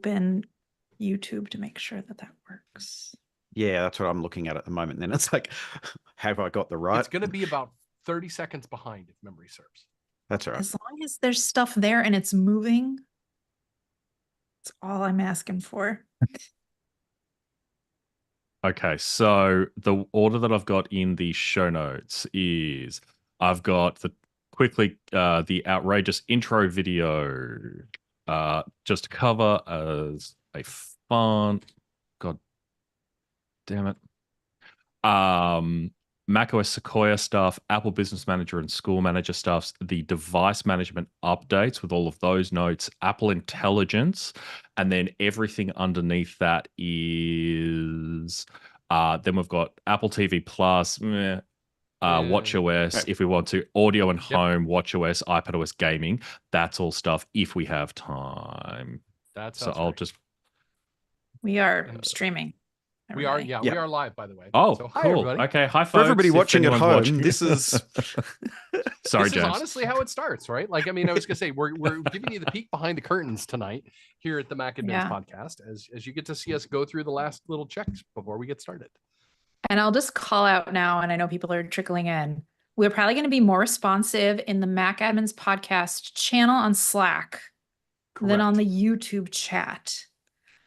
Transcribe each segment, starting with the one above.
open YouTube to make sure that works. Yeah, that's what I'm looking at the moment. And then it's like, have I got the right? It's going to be about 30 seconds behind if memory serves. That's all right. As long as there's stuff there and it's moving, that's all I'm asking for. Okay, so the order that I've got in the show notes is I've got the outrageous intro video, just to cover as a fun, god damn it, macOS Sequoia stuff, Apple Business Manager and School Manager stuff, the device management updates with all of those notes, Apple Intelligence, and then everything underneath that is then we've got Apple TV Plus, WatchOS if we want to, audio and home, WatchOS, iPadOS gaming. That's all stuff if we have time. We are streaming. We are, we are live, by the way. Oh, so, hi, cool. everybody. Okay, hi, folks. For everybody watching at home, this is... Sorry, this James. is honestly how it starts, right? Like, I mean, I was going to say, we're giving you the peek behind the curtains tonight here at the Mac Admins podcast, as you get to see us go through the last little checks before we get started. And I'll just call out now, and I know people are trickling in. We're probably going to be more responsive in the Mac Admins podcast channel on Slack than on the YouTube chat.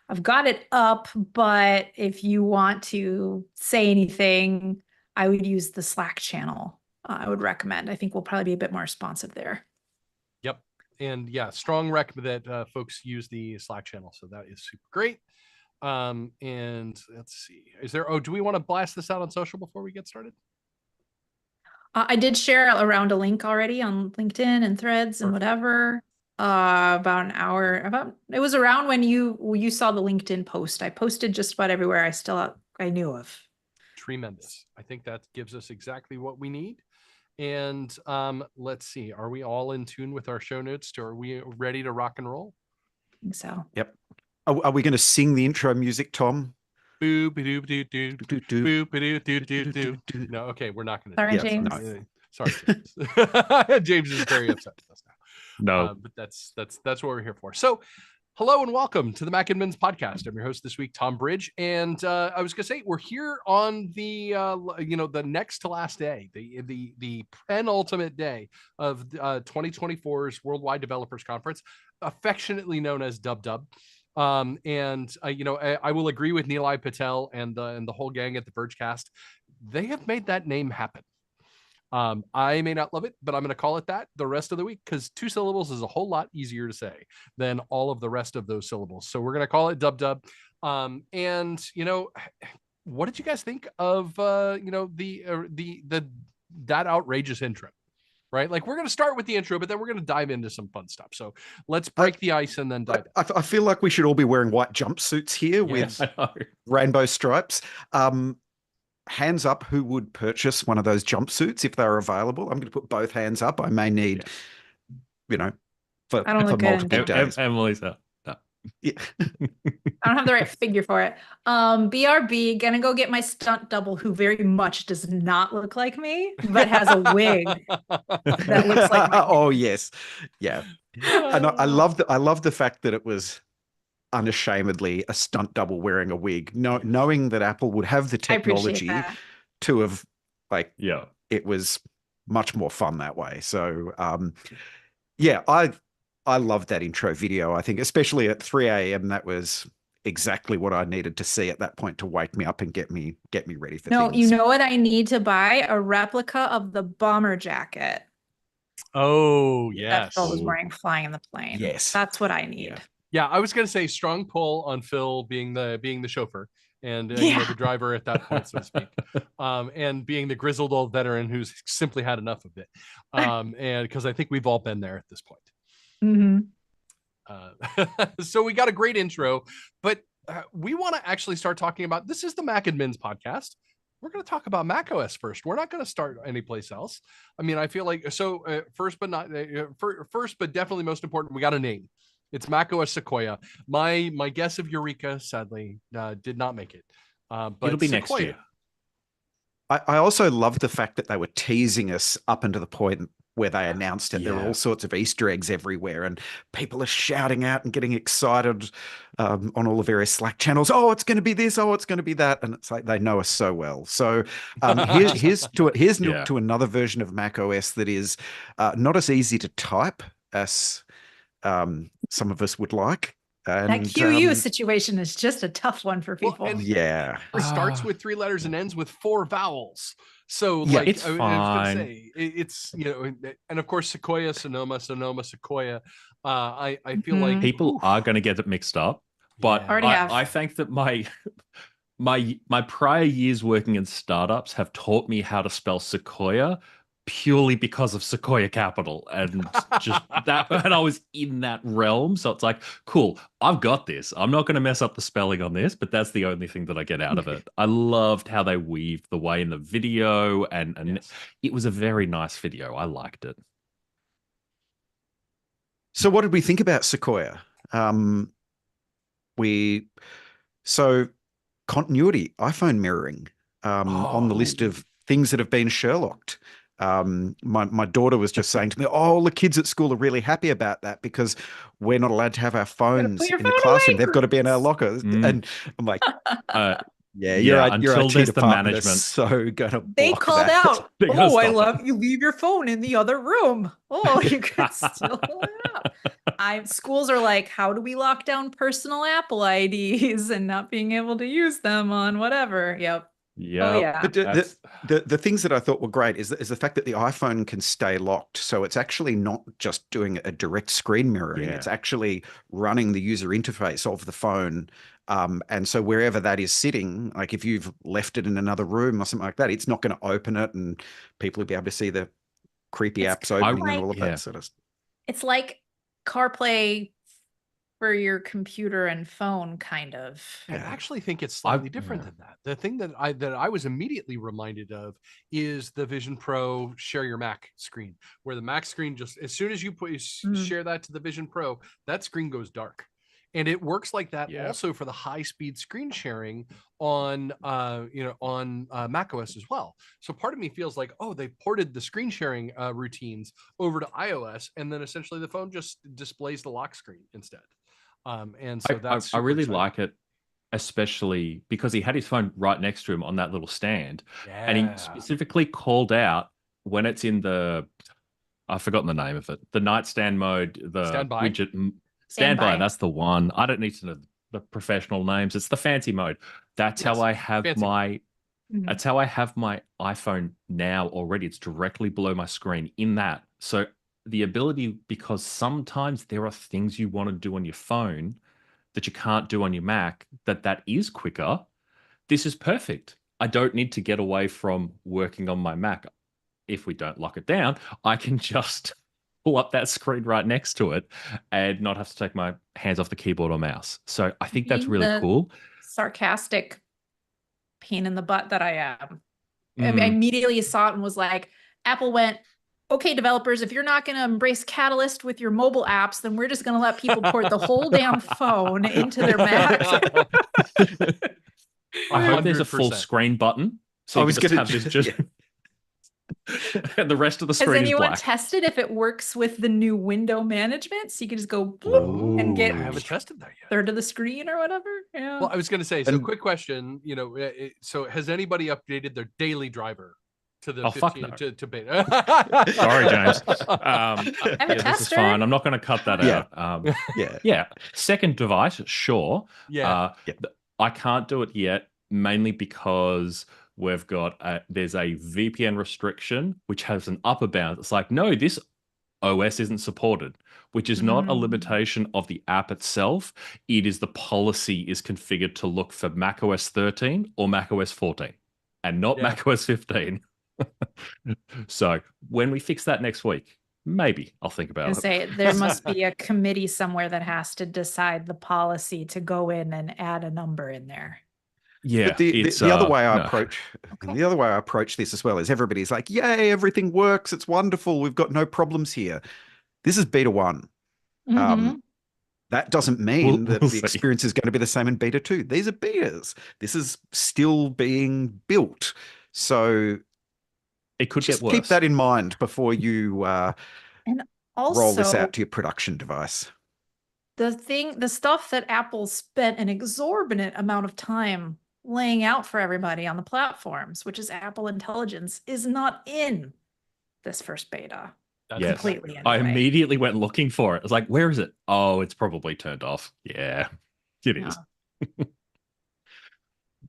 I've got it up, but if you want to say anything, I would use the Slack channel. I would recommend. I think we'll probably be a bit more responsive there. Yep. And yeah, strong recommend that folks use the Slack channel. So that is super great. And let's see, do we want to blast this out on social before we get started? I did share around a link already on LinkedIn and Threads and whatever. About an hour. It was around when you saw the LinkedIn post. I posted just about everywhere I knew of. Tremendous. I think that gives us exactly what we need. And let's see, are we all in tune with our show notes? Are we ready to rock and roll? I think so. Yep. Are we going to sing the intro music, Tom? No, okay, we're not going to. Sorry, James. No. Sorry, James. James is very upset with us now. No, but that's what we're here for. So, hello and welcome to the Mac Admins podcast. I'm your host this week, Tom Bridge, and I was gonna say we're here on the the next to last day, the penultimate day of 2024's Worldwide Developers Conference, affectionately known as WWDC. I will agree with Nilay Patel and the whole gang at the Vergecast. They have made that name happen. I may not love it, but I'm going to call it that the rest of the week because 2 syllables is a whole lot easier to say than all of the rest of those syllables. So we're going to call it WWDC. What did you guys think of that outrageous intro? Right, like we're going to start with the intro, but then we're going to dive into some fun stuff. So let's break the ice and then dive. I feel like we should all be wearing white jumpsuits here with rainbow stripes. Hands up who would purchase one of those jumpsuits if they're available. I'm going to put both hands up. I may need, for multiple days. Emily's up. Yeah. I don't have the right figure for it. BRB, gonna go get my stunt double who very much does not look like me, but has a wig that looks like me. Oh, yes. Yeah. And I love the fact that it was unashamedly a stunt double wearing a wig, knowing that Apple would have the technology to have it was much more fun that way. So I loved that intro video. I think especially at 3 a.m. that was exactly what I needed to see at that point to wake me up and get me ready for things. You know what I need to buy? A replica of the bomber jacket. Oh, yes. That Phil was wearing flying in the plane. Yes. That's what I need. Yeah, I was going to say strong pull on Phil being the chauffeur and the driver at that point, so to speak, and being the grizzled old veteran who's simply had enough of it, and because I think we've all been there at this point. Mm-hmm. So we got a great intro, but we want to actually start talking about this is the Mac Admins podcast. We're going to talk about macOS first. We're not going to start anyplace else. I mean, I feel like first, but definitely most important, we got a name. It's macOS Sequoia. My guess of Eureka, sadly, did not make it. But it'll be Sequoia. Next year. I also love the fact that they were teasing us up until the point where they announced it. There were all sorts of Easter eggs everywhere, and people are shouting out and getting excited on all the various Slack channels. Oh, it's going to be this. Oh, it's going to be that. And it's like they know us so well. So here's to another version of Mac OS that is not as easy to type as some of us would like. And, that QU situation is just a tough one for people. Well, yeah. It starts with 3 letters and ends with 4 vowels. So like, it's fine. I was gonna say, it's, you know, and of course Sequoia, Sonoma, Sequoia. I feel like people are going to get it mixed up, but I think that my prior years working in startups have taught me how to spell Sequoia purely because of Sequoia Capital and just that, and I was in that realm. So it's like, cool, I've got this. I'm not going to mess up the spelling on this, but that's the only thing that I get out of it. I loved how they weaved the way in the video, and it was a very nice video. I liked it. So what did we think about Sequoia? So continuity, iPhone mirroring on the list of things that have been Sherlocked. My daughter was just saying to me, "Oh, the kids at school are really happy about that because we're not allowed to have our phones in the classroom. They've got to be in our lockers." And I'm like, "You're until there's the management. So gonna they called out. Oh, I love it. you. Leave your phone in the other room. Oh, you could still schools are like, how do we lock down personal Apple IDs and not being able to use them on whatever? Yep. Yeah. Oh, yeah. But the things that I thought were great is the fact that the iPhone can stay locked. So it's actually not just doing a direct screen mirroring. It's actually running the user interface of the phone. And so wherever that is sitting, like if you've left it in another room or something like that, it's not going to open it and people will be able to see the creepy apps opening and all of that sort of stuff. It's like CarPlay for your computer and phone, kind of. I actually think it's slightly different than that. The thing that I was immediately reminded of is the Vision Pro Share Your Mac screen, where the Mac screen, just as soon as you share that to the Vision Pro, that screen goes dark. And it works like that also for the high-speed screen sharing on macOS as well. So part of me feels like, oh, they ported the screen sharing routines over to iOS, and then essentially the phone just displays the lock screen instead. And so that's I really like it, especially because he had his phone right next to him on that little stand, and he specifically called out when it's in the, I've forgotten the name of it, the nightstand mode, the standby widget. Standby, that's the one. I don't need to know the professional names. It's the fancy mode. That's how I have that's how I have my iPhone now already. It's directly below my screen in that. So the ability, because sometimes there are things you want to do on your phone that you can't do on your Mac, that is quicker. This is perfect. I don't need to get away from working on my Mac. If we don't lock it down, I can just pull up that screen right next to it and not have to take my hands off the keyboard or mouse. So I think that's really cool. Sarcastic pain in the butt that I am. I immediately saw it and was like, Apple went, okay, developers, if you're not going to embrace Catalyst with your mobile apps, then we're just going to let people port the whole damn phone into their Macs. I hope there's a full screen button. So I was going to have this just... and the rest of the screen is black. Has anyone tested if it works with the new window management? So you can just go bloop and get I haven't tested that yet. Third of the screen or whatever. Yeah. Well, I was going to say, so quick question, so has anybody updated their daily driver to the 15 to beta? Sorry, James. This is fine. I'm not going to cut that out. Second device, sure. I can't do it yet, mainly because we've got there's a VPN restriction which has an upper bound. It's like, no, this OS isn't supported, which is not a limitation of the app itself. It is the policy is configured to look for macOS 13 or macOS 14 and not macOS 15. So when we fix that next week, maybe I'll think about it. Say there must be a committee somewhere that has to decide the policy to go in and add a number in there. Yeah, but the other way I approach this as well is everybody's like, "Yay, everything works! It's wonderful. We've got no problems here." This is beta 1. That doesn't mean that the experience is going to be the same in beta 2. These are betas. This is still being built. So It could Just get worse. keep that in mind before you And roll this also, out to your production device. the stuff that Apple spent an exorbitant amount of time laying out for everybody on the platforms, which is Apple Intelligence, is not in this first beta. That's Yes. Completely. I Anyway. immediately went looking for it. I was like, where is it? Oh, it's probably turned off. Yeah, it is.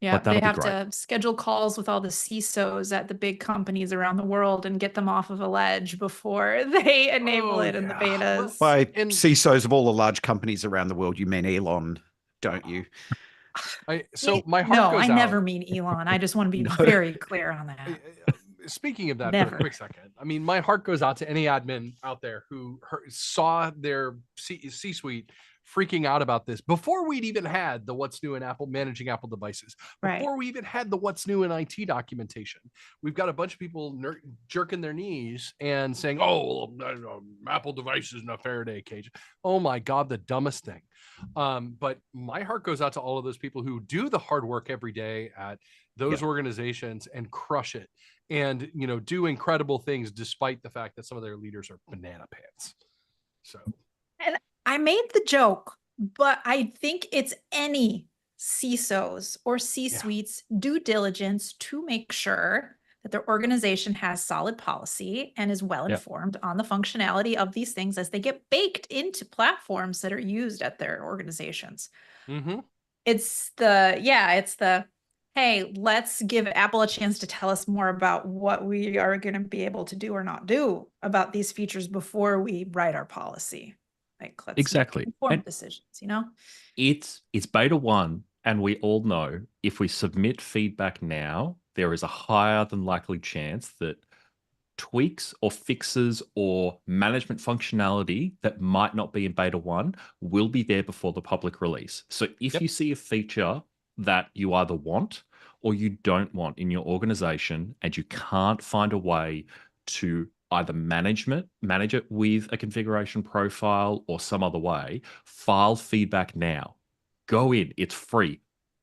Yeah, But that'll they be have great. to schedule calls with all the CISOs at the big companies around the world and get them off of a ledge before they enable it in the betas. By CISOs of all the large companies around the world, you mean Elon, don't you? My heart No, goes I out. never mean Elon. I just want to be very clear on that. Speaking of that Never. for a quick second, I mean, my heart goes out to any admin out there who saw their C-suite freaking out about this before we'd even had the what's new in Apple managing Apple devices, before we even had the what's new in IT documentation. We've got a bunch of people jerking their knees and saying, oh, Apple device isn't a Faraday cage. Oh my God, the dumbest thing. But my heart goes out to all of those people who do the hard work every day at those organizations and crush it and, do incredible things despite the fact that some of their leaders are banana pants. So, and I made the joke, but I think it's any CISOs or C-suites due diligence to make sure that their organization has solid policy and is well informed on the functionality of these things as they get baked into platforms that are used at their organizations. It's the, hey, let's give Apple a chance to tell us more about what we are going to be able to do or not do about these features before we write our policy. Like, let's make informed decisions, It's beta 1, and we all know if we submit feedback now, there is a higher than likely chance that tweaks or fixes or management functionality that might not be in beta 1 will be there before the public release. So if you see a feature that you either want or you don't want in your organization and you can't find a way to either manage it with a configuration profile or some other way, file feedback now. Go in, it's free.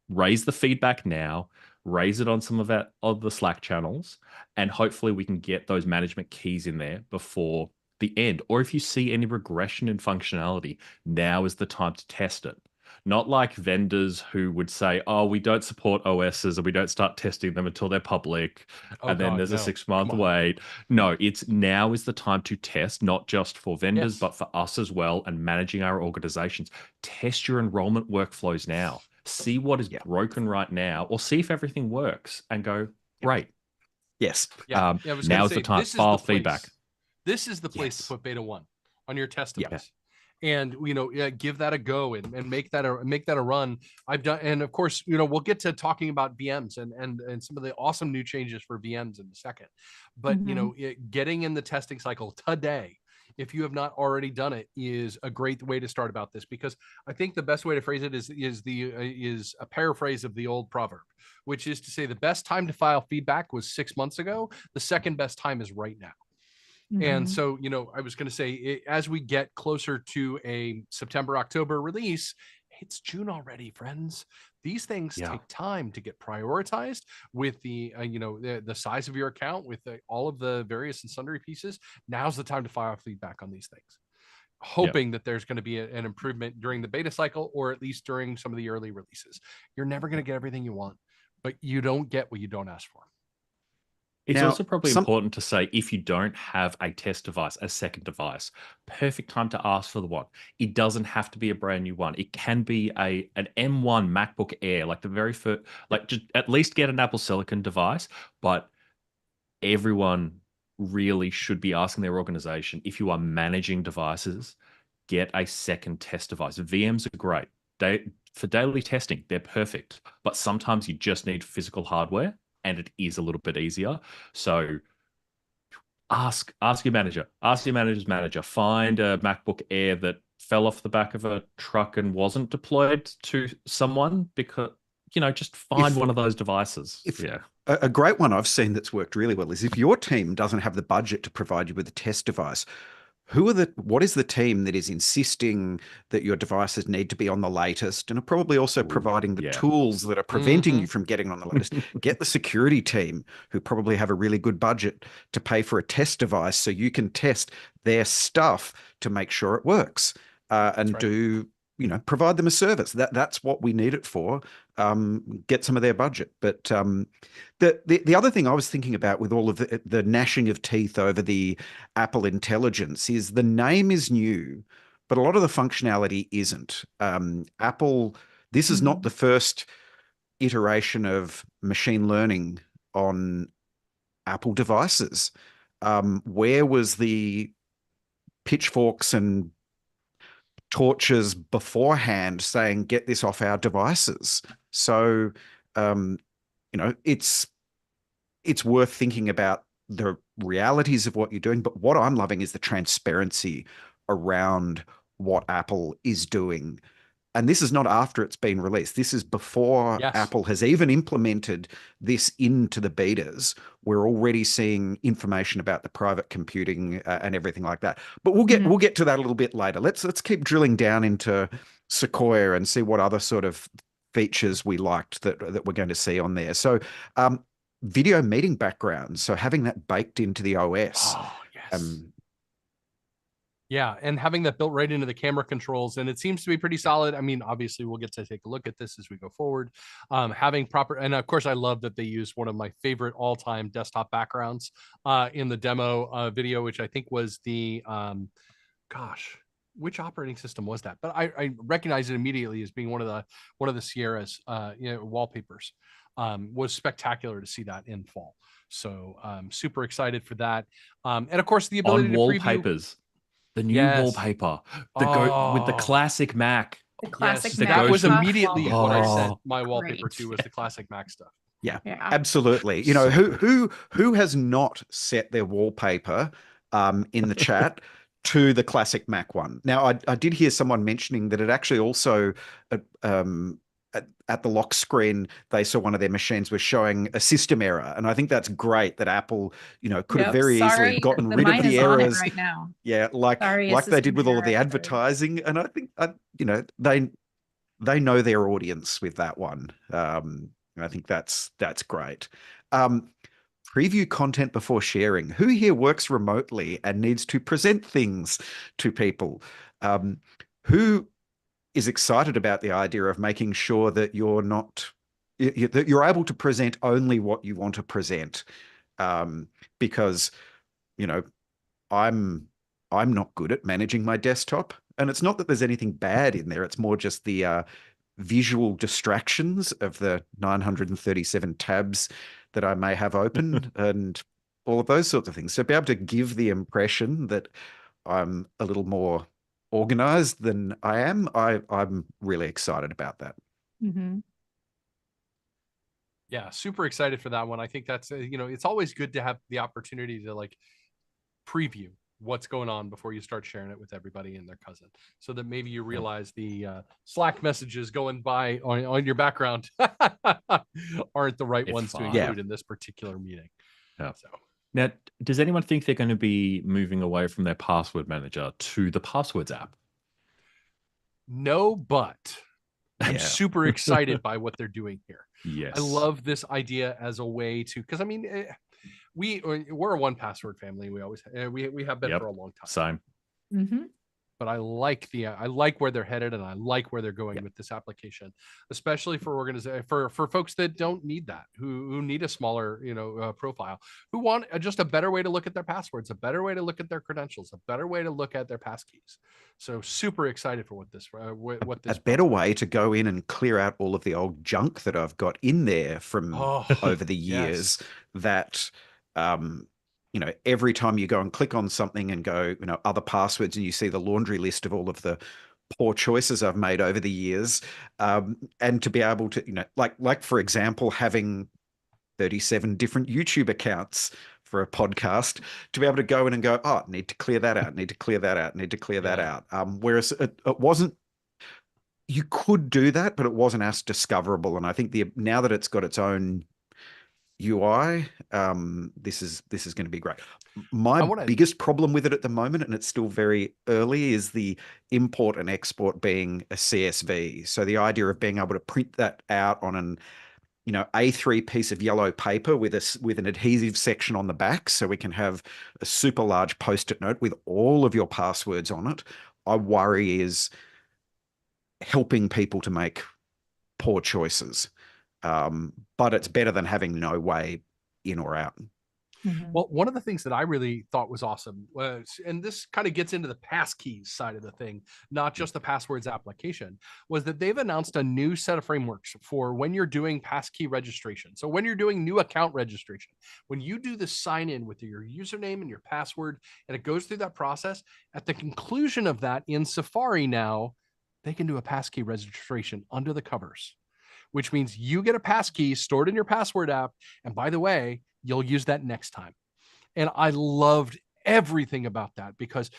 Raise the feedback now, raise it on some of the Slack channels, and hopefully we can get those management keys in there before the end. Or if you see any regression in functionality, now is the time to test it. Not like vendors who would say, oh, we don't support OSs and we don't start testing them until they're public. And then there's a 6-month wait. No, now is the time to test, not just for vendors, but for us as well and managing our organizations. Test your enrollment workflows now. See what is broken right now, or see if everything works and go, great. Yes. Now's the time. File feedback. This is the place to put beta 1 on your test device. And give that a go and make that a run. I've done, and of course, we'll get to talking about VMs and some of the awesome new changes for VMs in a second. But getting in the testing cycle today, if you have not already done it, is a great way to start about this, because I think the best way to phrase it is a paraphrase of the old proverb, which is to say the best time to file feedback was 6 months ago. The second best time is right now. And so, I was going to say, as we get closer to a September, October release, it's June already, friends. These things take time to get prioritized with the size of your account, with all of the various and sundry pieces. Now's the time to file feedback on these things, hoping that there's going to be an improvement during the beta cycle, or at least during some of the early releases. You're never going to get everything you want, but you don't get what you don't ask for. It's also probably important to say, if you don't have a test device, a second device, perfect time to ask for the one. It doesn't have to be a brand new one. It can be an M1 MacBook Air, like the very first, just at least get an Apple Silicon device. But everyone really should be asking their organization, if you are managing devices, get a second test device. VMs are great. For daily testing, they're perfect. But sometimes you just need physical hardware, and it is a little bit easier. So ask your manager, ask your manager's manager, find a MacBook Air that fell off the back of a truck and wasn't deployed to someone, because, just find one of those devices. A great one I've seen that's worked really well is if your team doesn't have the budget to provide you with a test device, what is the team that is insisting that your devices need to be on the latest and are probably also providing the tools that are preventing you from getting on the latest? Get the security team who probably have a really good budget to pay for a test device so you can test their stuff to make sure it works, and provide them a service. That's what we need it for. Get some of their budget. But the other thing I was thinking about with all of the gnashing of teeth over the Apple Intelligence is the name is new, but a lot of the functionality isn't. Apple, this is not the first iteration of machine learning on Apple devices. Where was the pitchforks and torches beforehand saying, get this off our devices? So, it's worth thinking about the realities of what you're doing. But what I'm loving is the transparency around what Apple is doing. And this is not after it's been released. This is before Apple has even implemented this into the betas. We're already seeing information about the private computing and everything like that. But we'll get to that a little bit later. Let's keep drilling down into Sequoia and see what other sort of features we liked that we're going to see on there. So, video meeting backgrounds. So having that baked into the OS. Oh, yes. Yeah, and having that built right into the camera controls, and it seems to be pretty solid. I mean, obviously, we'll get to take a look at this as we go forward. Having proper, and of course, I love that they use one of my favorite all-time desktop backgrounds in the demo video, which I think was the, which operating system was that? But I recognize it immediately as being one of the Sierra's wallpapers. Was spectacular to see that in fall. So super excited for that, and of course, the ability to wallpapers. The new wallpaper, with the classic Mac. The classic Mac. That was immediately what I sent my wallpaper to, was the classic Mac stuff. Yeah, absolutely. Who has not set their wallpaper in the chat to the classic Mac one? Now, I did hear someone mentioning that it actually also at the lock screen, they saw one of their machines was showing a system error. And I think that's great that Apple, could have very easily gotten rid of the errors right now. Yeah, like they did with all of the advertising. And I think, they know their audience with that one. I think that's great. Preview content before sharing. Who here works remotely and needs to present things to people? Who is excited about the idea of making sure that that you're able to present only what you want to present, because I'm not good at managing my desktop, and it's not that there's anything bad in there. It's more just the visual distractions of the 937 tabs that I may have open and all of those sorts of things. So be able to give the impression that I'm a little more organized than I am. I'm really excited about that. Yeah, super excited for that one. I think that's it's always good to have the opportunity to preview what's going on before you start sharing it with everybody and their cousin, so that maybe you realize the Slack messages going by on your background aren't the right ones to include in this particular meeting. So now, does anyone think they're going to be moving away from their password manager to the passwords app? No, but I'm super excited by what they're doing here. Yes. I love this idea as a way to, because I mean, we're a 1Password family. We always we have been for a long time. Same. But I like where they're headed, and I like where they're going with this application, especially for for folks that don't need that, who need a smaller profile, who want just a better way to look at their passwords, a better way to look at their credentials, a better way to look at their passkeys. So super excited for what this a better way to go in and clear out all of the old junk that I've got in there from over the years. That every time you go and click on something and go, other passwords, and you see the laundry list of all of the poor choices I've made over the years, and to be able to, like for example, having 37 different YouTube accounts for a podcast, to be able to go in and go, need to clear that out, need to clear that out, need to clear that out. Whereas it wasn't, you could do that, but it wasn't as discoverable. And I think now that it's got its own UI. This is going to be great. My biggest problem with it at the moment, and it's still very early, is the import and export being a CSV. So the idea of being able to print that out on an A3 piece of yellow paper with an adhesive section on the back, so we can have a super large post-it note with all of your passwords on it, I worry is helping people to make poor choices. But it's better than having no way in or out. Well, one of the things that I really thought was awesome was, and this kind of gets into the passkeys side of the thing, not just the passwords application, was that they've announced a new set of frameworks for when you're doing passkey registration. So when you're doing new account registration, when you do the sign in with your username and your password, and it goes through that process, at the conclusion of that in Safari now, they can do a passkey registration under the covers, which means you get a passkey stored in your password app. And by the way, you'll use that next time. And I loved everything about that, because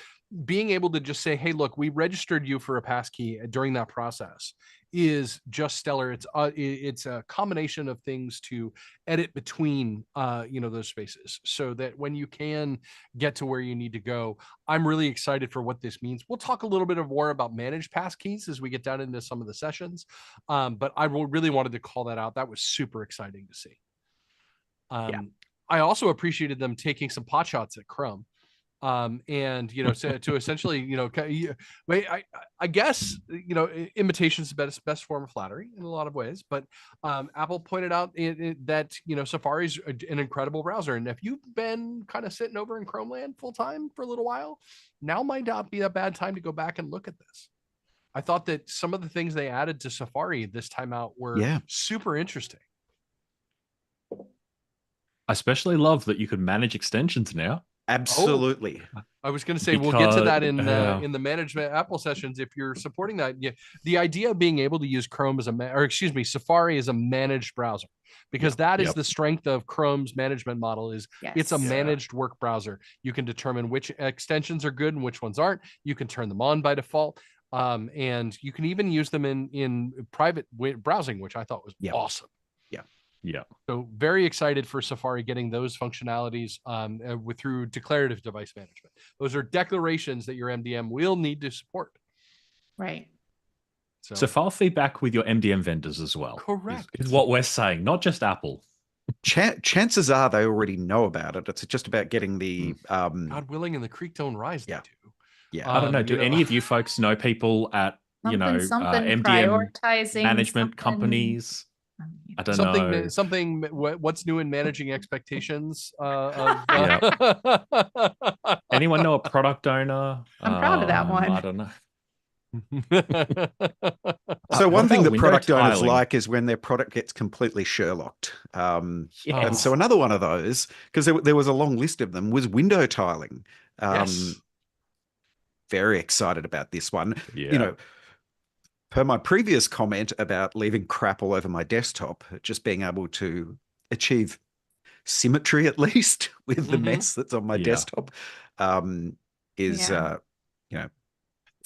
being able to just say, hey, look, we registered you for a passkey during that process is just stellar. It's a combination of things to edit between those spaces, so that when you can get to where you need to go. I'm really excited for what this means. We'll talk a little bit more about managed passkeys as we get down into some of the sessions, but I really wanted to call that out. That was super exciting to see. I also appreciated them taking some pot shots at Chrome. And to essentially, I guess imitation is the best form of flattery in a lot of ways. But Apple pointed out that Safari's an incredible browser, and if you've been kind of sitting over in Chrome land full time for a little while, now might not be a bad time to go back and look at this. I thought that some of the things they added to Safari this time out were super interesting. I especially love that you could manage extensions now. Absolutely. I was going to say, we'll get to that in the management Apple sessions if you're supporting that. Yeah, the idea of being able to use Chrome as Safari as a managed browser, because that is the strength of Chrome's management model. It's a managed work browser. You can determine which extensions are good and which ones aren't. You can turn them on by default, and you can even use them in private browsing, which I thought was awesome. Yeah. So very excited for Safari getting those functionalities through declarative device management. Those are declarations that your MDM will need to support. Right. So file feedback with your MDM vendors as well. Correct. Is what we're saying, not just Apple. Chances are they already know about it. It's just about getting the God willing, and the creek don't rise. Yeah. Yeah. I don't know. Do any of you folks know people at MDM management companies? I don't know. What's new in managing expectations? Anyone know a product owner? I'm proud of that one. I don't know. So one thing that product owners like is when their product gets completely Sherlocked. And so another one of those, because there was a long list of them, was window tiling. Very excited about this one. Per my previous comment about leaving crap all over my desktop, just being able to achieve symmetry at least with the mess that's on my desktop is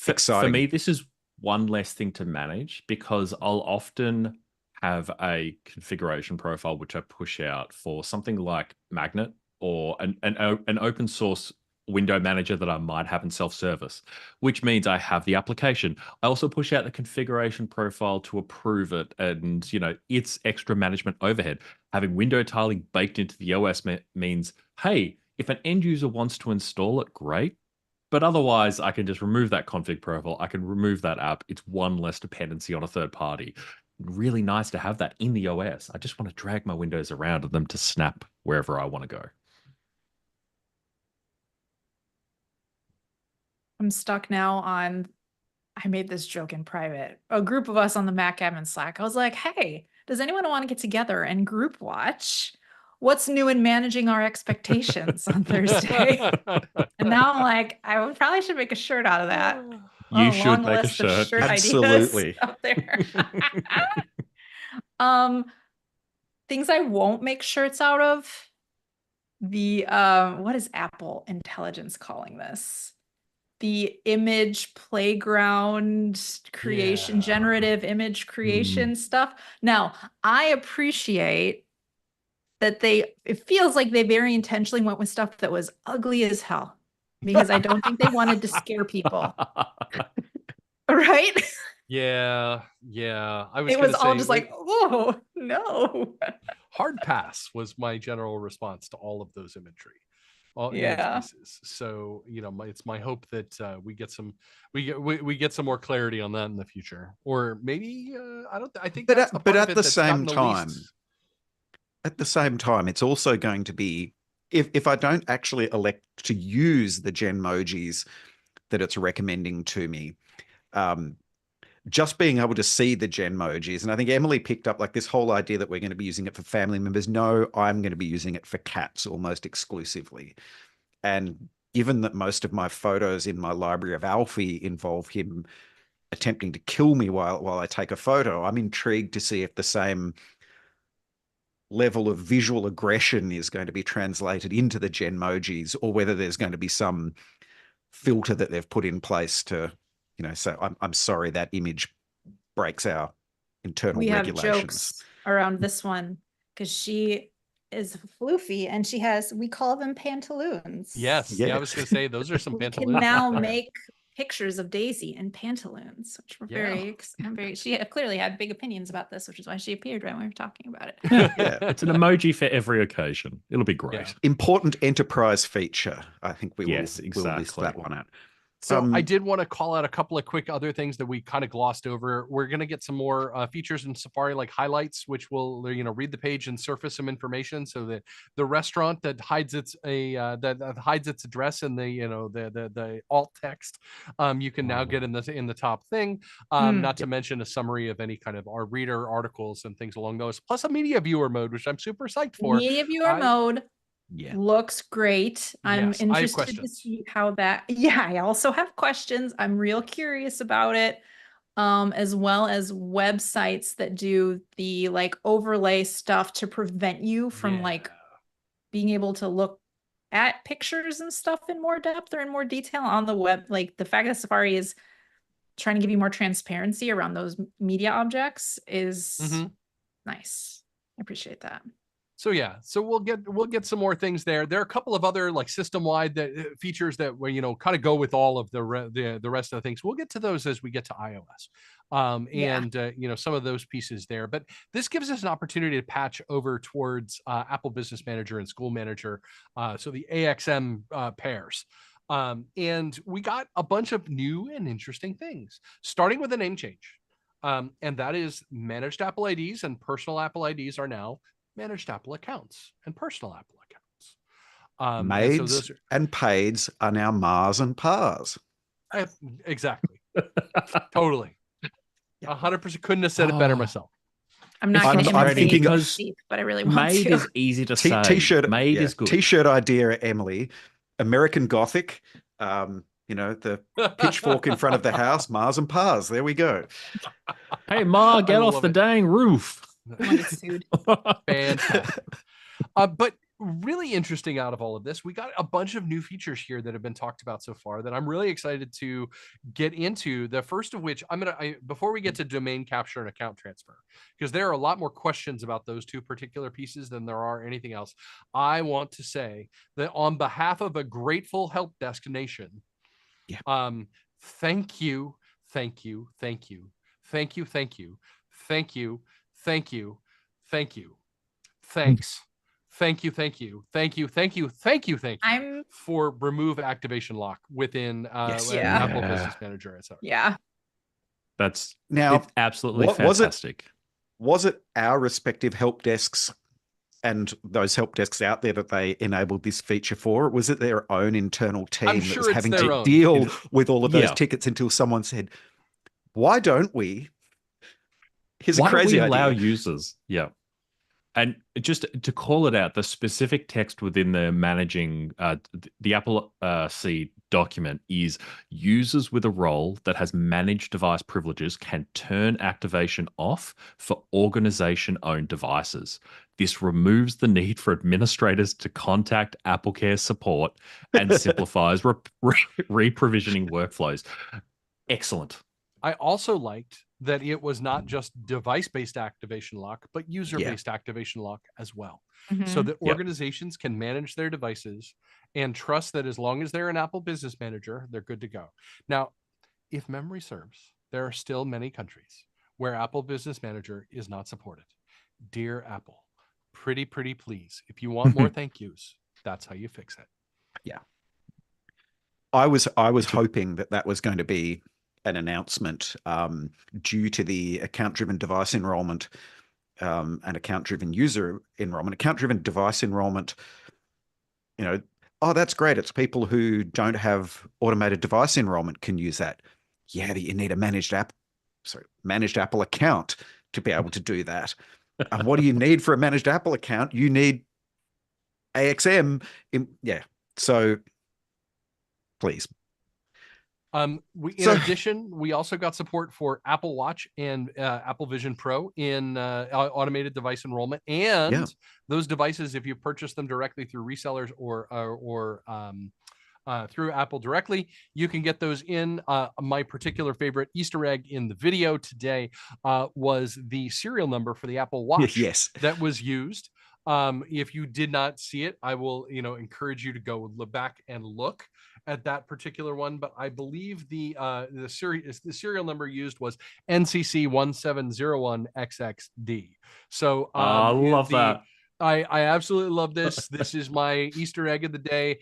exciting. For me, this is one less thing to manage, because I'll often have a configuration profile which I push out for something like Magnet or an open source window manager that I might have in self-service, which means I have the application. I also push out the configuration profile to approve it, and it's extra management overhead. Having window tiling baked into the OS means, hey, if an end user wants to install it, great. But otherwise, I can just remove that config profile. I can remove that app. It's one less dependency on a third party. Really nice to have that in the OS. I just want to drag my windows around and them to snap wherever I want to go. I'm stuck now on, I made this joke in private. A group of us on the Mac admin Slack, I was like, hey, does anyone want to get together and group watch what's new in managing our expectations on Thursday? And now I'm like, I probably should make a shirt out of that. You should make a shirt. Absolutely. Out there. Things I won't make shirts out of. The what is Apple Intelligence calling this? The image playground creation, generative image creation stuff. Now, I appreciate that it feels like they very intentionally went with stuff that was ugly as hell, because I don't think they wanted to scare people. Right? Yeah. I was It gonna was all say, just like, oh no. hard pass was my general response to all of those image pieces. So it's my hope that we get some more clarity on that in the future, or maybe I think that's the part of it that's gotten the least. At the same time, it's also going to be, if I don't actually elect to use the Genmojis that it's recommending to me, just being able to see the Genmojis, and I think Emily picked up like this whole idea that we're going to be using it for family members. No, I'm going to be using it for cats almost exclusively. And given that most of my photos in my library of Alfie involve him attempting to kill me while I take a photo, I'm intrigued to see if the same level of visual aggression is going to be translated into the Genmojis, or whether there's going to be some filter that they've put in place to, say, I'm sorry, that image breaks our internal regulations. We have jokes around this one because she is floofy and we call them pantaloons. Yes. Yeah, I was going to say those are some pantaloons. We can now make pictures of Daisy in pantaloons, which we're she clearly had big opinions about this, which is why she appeared right when we were talking about it. Yeah. It's an emoji for every occasion. It'll be great. Yeah. Important enterprise feature. I think we'll list that one out. So I did want to call out a couple of quick other things that we kind of glossed over. We're going to get some more features in Safari, like highlights, which will read the page and surface some information. So that the restaurant that hides its address and the alt text, you can now get in the top thing. Not to mention a summary of any kind of our reader articles and things along those. Plus a media viewer mode, which I'm super psyched for. Media viewer mode. Yeah, looks great. I'm interested to see how that. Yeah, I also have questions. I'm real curious about it, as well as websites that do the overlay stuff to prevent you from being able to look at pictures and stuff in more depth or in more detail on the web. Like the fact that Safari is trying to give you more transparency around those media objects is nice. I appreciate that. So we'll get some more things there. There are a couple of other system-wide features that kind of go with all of the rest of the things. We'll get to those as we get to iOS, some of those pieces there. But this gives us an opportunity to patch over towards Apple Business Manager and School Manager, so the AXM pairs. And we got a bunch of new and interesting things, starting with a name change, and that is managed Apple IDs and personal Apple IDs are now managed Apple accounts and personal Apple accounts. Maids and paids are now Mars and Pars. Exactly. Totally. 100%. Couldn't have said it better myself. I'm not going to imitate because but I really want Maid to. is easy to say. T-shirt, Maid is good. T-shirt idea, Emily. American Gothic. The pitchfork in front of the house. Mars and Pars. There we go. Hey, Ma, get off the dang roof. Fantastic. But really interesting out of all of this, we got a bunch of new features here that have been talked about so far that I'm really excited to get into. The first of which before we get to domain capture and account transfer, because there are a lot more questions about those two particular pieces than there are anything else. I want to say that on behalf of a grateful help desk nation, thank you. Thanks. Thank you for remove activation lock within Apple Business Manager, etc. Yeah. That's now absolutely fantastic. Was it our respective help desks and those help desks out there that they enabled this feature for? Or was it their own internal team that was having to deal with all of those tickets until someone said, why don't we? Here's a crazy idea. Allow users. Yeah. And just to call it out, the specific text within the managing the Apple C document is users with a role that has managed device privileges can turn activation off for organization-owned devices. This removes the need for administrators to contact AppleCare support and simplifies re-provisioning workflows. Excellent. I also liked that it was not just device-based activation lock, but user-based activation lock as well. So that organizations can manage their devices and trust that as long as they're an Apple Business Manager, they're good to go. Now, if memory serves, there are still many countries where Apple Business Manager is not supported. Dear Apple, pretty please, if you want more thank yous, that's how you fix it. Yeah. I was hoping that was going to be an announcement due to the account-driven device enrollment and account-driven user enrollment. Account-driven device enrollment, oh, that's great. It's people who don't have automated device enrollment can use that. Yeah, but you need a managed Apple account to be able to do that. And what do you need for a managed Apple account? You need AXM. So please. In addition, we also got support for Apple Watch and Apple Vision Pro in automated device enrollment, and those devices, if you purchase them directly through resellers or through Apple directly, you can get those in. My particular favorite Easter egg in the video today was the serial number for the Apple Watch that was used. If you did not see it, I will encourage you to go back and look at that particular one, but I believe the serial number used was NCC 1701XXD. So I love that. I absolutely love this. This is my Easter egg of the day.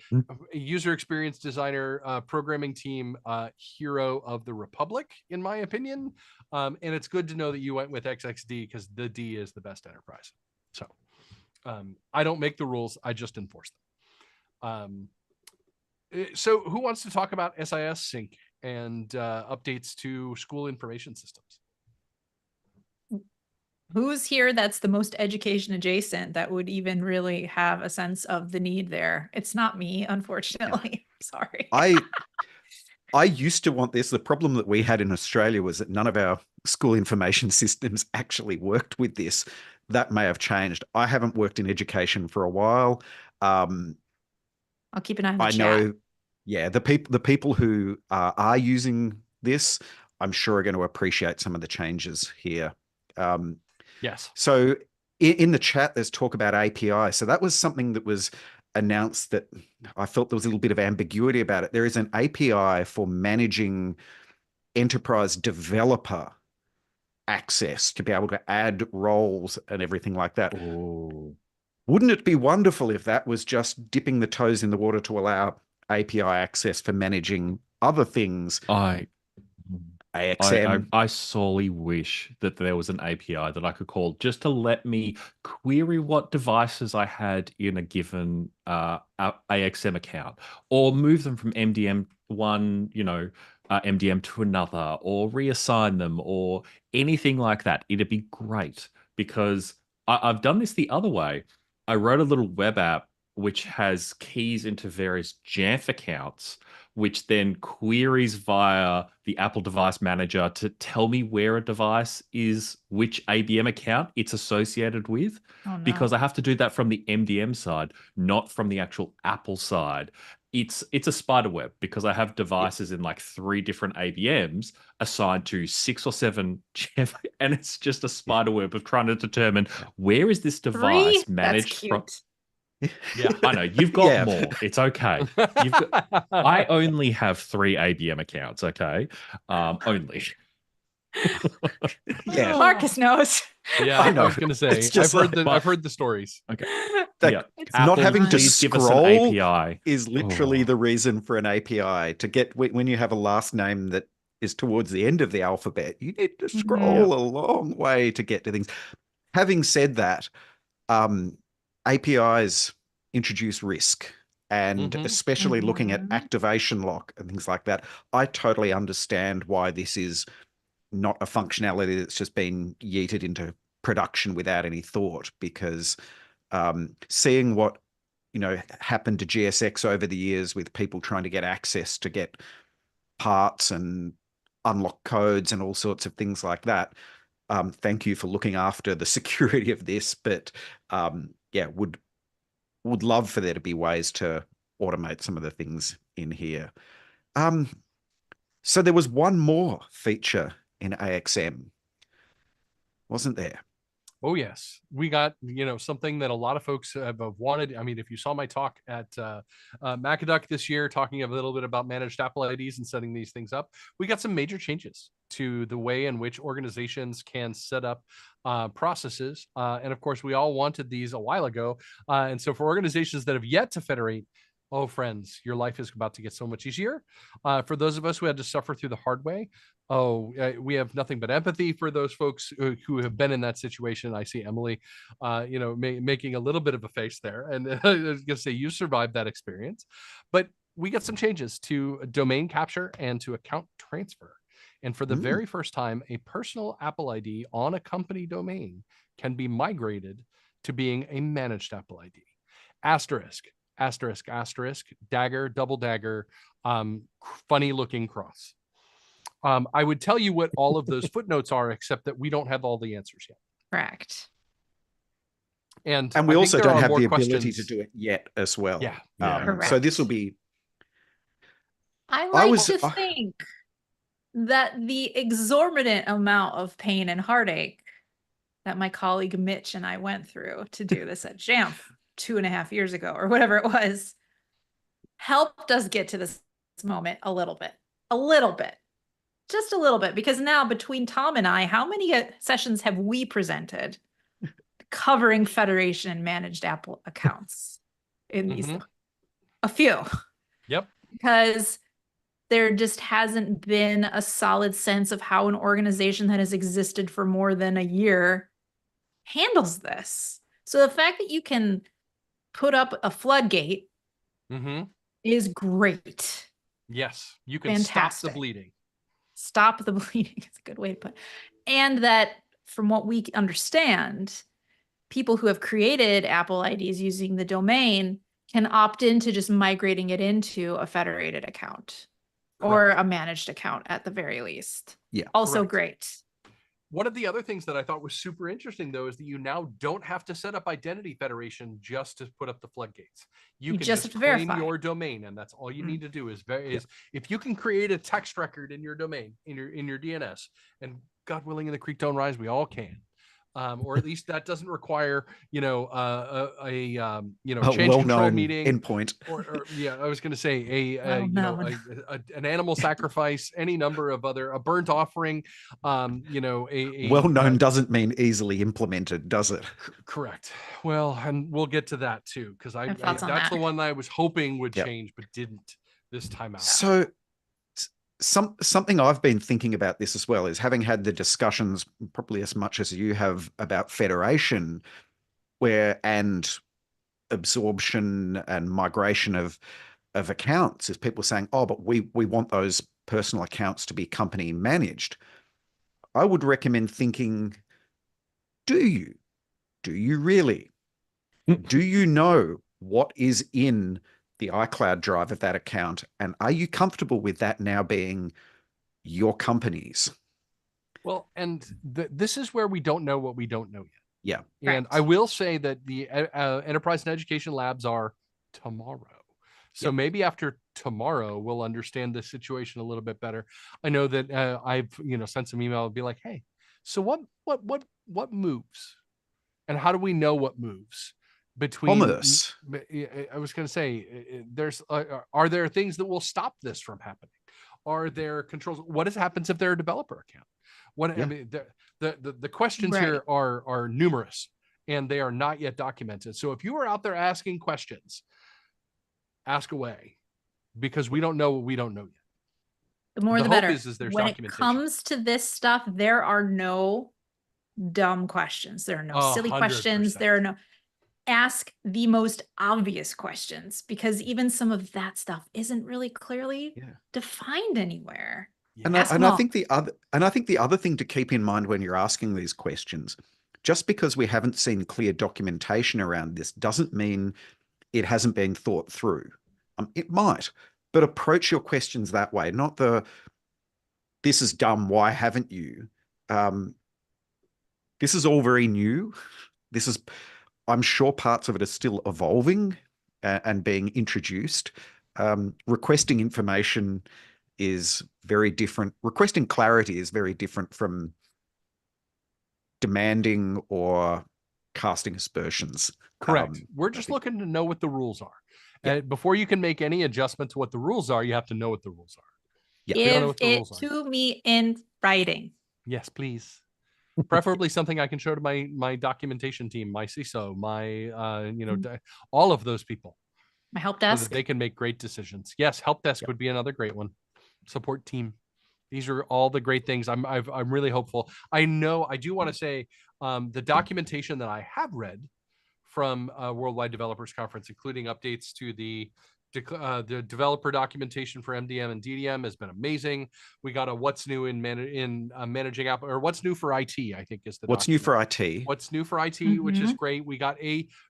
User experience designer, programming team, hero of the Republic, in my opinion. And it's good to know that you went with XXD because the D is the best enterprise. So I don't make the rules, I just enforce them. So who wants to talk about SIS sync and updates to school information systems? Who's here that's the most education adjacent that would even really have a sense of the need there? It's not me, unfortunately. Sorry. I used to want this. The problem that we had in Australia was that none of our school information systems actually worked with this. That may have changed. I haven't worked in education for a while. I'll keep an eye on the chat. The people who are using this, I'm sure are going to appreciate some of the changes here. Yes. So in the chat, there's talk about API. So that was something that was announced that I felt there was a little bit of ambiguity about it. There is an API for managing enterprise developer access to be able to add roles and everything like that. Ooh. Wouldn't it be wonderful if that was just dipping the toes in the water to allow API access for managing other things? AXM. I sorely wish that there was an API that I could call just to let me query what devices I had in a given AXM account, or move them from MDM MDM to another, or reassign them, or anything like that. It'd be great because I've done this the other way. I wrote a little web app which has keys into various Jamf accounts, which then queries via the Apple Device Manager to tell me where a device is, which ABM account it's associated with, because I have to do that from the MDM side, not from the actual Apple side. It's a spider web because I have devices in like 3 different ABMs assigned to 6 or 7 Jamf, and it's just a spider web of trying to determine where is this device managed from. Yeah, I know. You've got more. It's okay. I only have 3 ABM accounts, okay? Only. Marcus knows. Yeah, I was going to say, I've heard the stories. Okay. Not having to scroll API is literally the reason for an API. To get, when you have a last name that is towards the end of the alphabet, you need to scroll a long way to get to things. Having said that, APIs introduce risk, and especially looking at activation lock and things like that. I totally understand why this is not a functionality that's just been yeeted into production without any thought, because seeing what happened to GSX over the years with people trying to get access to get parts and unlock codes and all sorts of things like that. Thank you for looking after the security of this, but would love for there to be ways to automate some of the things in here. So there was one more feature in AXM wasn't there? Oh yes, we got something that a lot of folks have wanted. I mean, if you saw my talk at Macaduck this year, talking a little bit about managed Apple IDs and setting these things up, we got some major changes to the way in which organizations can set up processes. And of course, we all wanted these a while ago. And so for organizations that have yet to federate, oh friends, your life is about to get so much easier. For those of us who had to suffer through the hard way, we have nothing but empathy for those folks who have been in that situation. I see Emily, making a little bit of a face there, and I was gonna say you survived that experience. But we got some changes to domain capture and to account transfer. And for the very first time, a personal Apple ID on a company domain can be migrated to being a managed Apple ID. Asterisk, asterisk, asterisk, dagger, double dagger, funny looking cross. I would tell you what all of those footnotes are, except that we don't have all the answers yet. Correct. And we also don't have the ability to do it yet as well. Yeah. So this will be. I like to think that the exorbitant amount of pain and heartache that my colleague Mitch and I went through to do this at Jamf 2.5 years ago, or whatever it was, helped us get to this moment a little bit, just a little bit, because now between Tom and I, how many sessions have we presented covering federation and managed Apple accounts in these? A few. Yep. Because there just hasn't been a solid sense of how an organization that has existed for more than a year handles this. So the fact that you can put up a floodgate is great. Yes, you can stop the bleeding. Stop the bleeding is a good way to put it. And that, from what we understand, people who have created Apple IDs using the domain can opt into just migrating it into a federated account. Correct. Or a managed account at the very least. Yeah. Also Correct. Great. One of the other things that I thought was super interesting, though, is that you now don't have to set up identity federation just to put up the floodgates. You can just claim verify your domain, and that's all you need to do is if you can create a text record in your domain, in your DNS, and God willing, in the creek don't rise, we all can. Or at least that doesn't require, a change control meeting endpoint. Or I was going to say an animal sacrifice, any number of a burnt offering, well-known doesn't mean easily implemented, does it? Correct. Well, and we'll get to that too, because that's the one I was hoping would change, but didn't this time out. So something I've been thinking about this as well is, having had the discussions probably as much as you have about federation and absorption and migration of accounts, is people saying, oh, but we want those personal accounts to be company managed. I would recommend thinking, do you really? Do you know what is in the iCloud drive of that account, and are you comfortable with that now being your company's? Well, and this is where we don't know what we don't know yet. Yeah. And I will say that the Enterprise and Education Labs are tomorrow. So maybe after tomorrow, we'll understand the situation a little bit better. I know that I've sent some email and be like, hey, so what moves? And how do we know what moves? Between commerce. I was going to say, are there things that will stop this from happening? Are there controls? What happens if they're a developer account? I mean, the questions here are numerous, and they are not yet documented. So if you are out there asking questions, ask away, because we don't know what we don't know yet. The more the better. Is there's when documentation. It comes to this stuff, there are no dumb questions. There are no silly 100%. questions. There are no. Ask the most obvious questions, because even some of that stuff isn't really clearly defined anywhere. And I think the other thing to keep in mind when you're asking these questions, just because we haven't seen clear documentation around this doesn't mean it hasn't been thought through. It might, but approach your questions that way, not this is dumb, why haven't you? This is all very new. I'm sure parts of it are still evolving and being introduced. Requesting information is very different. Requesting clarity is very different from demanding or casting aspersions. Correct. We're I just think- looking to know what the rules are. Yeah. And before you can make any adjustment to what the rules are, you have to know what the rules are. Yeah. We don't know Give what the it rules are. to me in writing. Yes, please. Preferably something I can show to my documentation team, my CISO, my all of those people, My help so desk. that they can make great decisions. Yes, help desk Yep. would be another great one. Support team. These are all the great things. I'm really hopeful. I do want to say the documentation that I have read from Worldwide Developers Conference, including updates to the developer documentation for MDM and DDM, has been amazing. We got a what's new in managing Apple, or what's new for IT, I think is the What's new document. for IT? What's new for IT, which is great. We got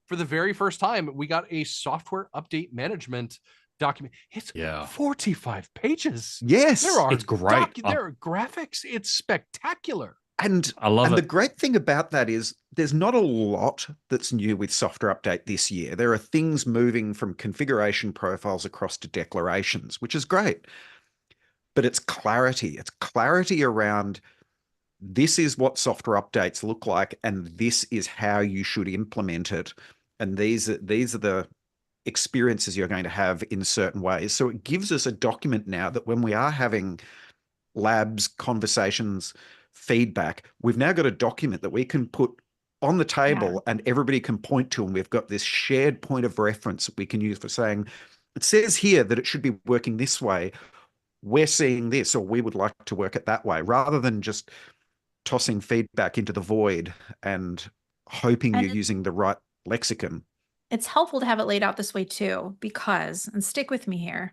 for the very first time, we got a software update management document. It's 45 pages. Yes, it's great. There are graphics. It's spectacular. And I love and it. the great thing about that is there's not a lot that's new with software update this year. There are things moving from configuration profiles across to declarations, which is great. But it's clarity. It's clarity around this is what software updates look like, and this is how you should implement it. And these are the experiences you're going to have in certain ways. So it gives us a document now that when we are having labs, conversations, feedback, we've now got a document that we can put on the table and everybody can point to, and we've got this shared point of reference that we can use for saying, it says here that it should be working this way. We're seeing this, or we would like to work it that way, rather than just tossing feedback into the void and hoping you're using the right lexicon. It's helpful to have it laid out this way too, because, and stick with me here,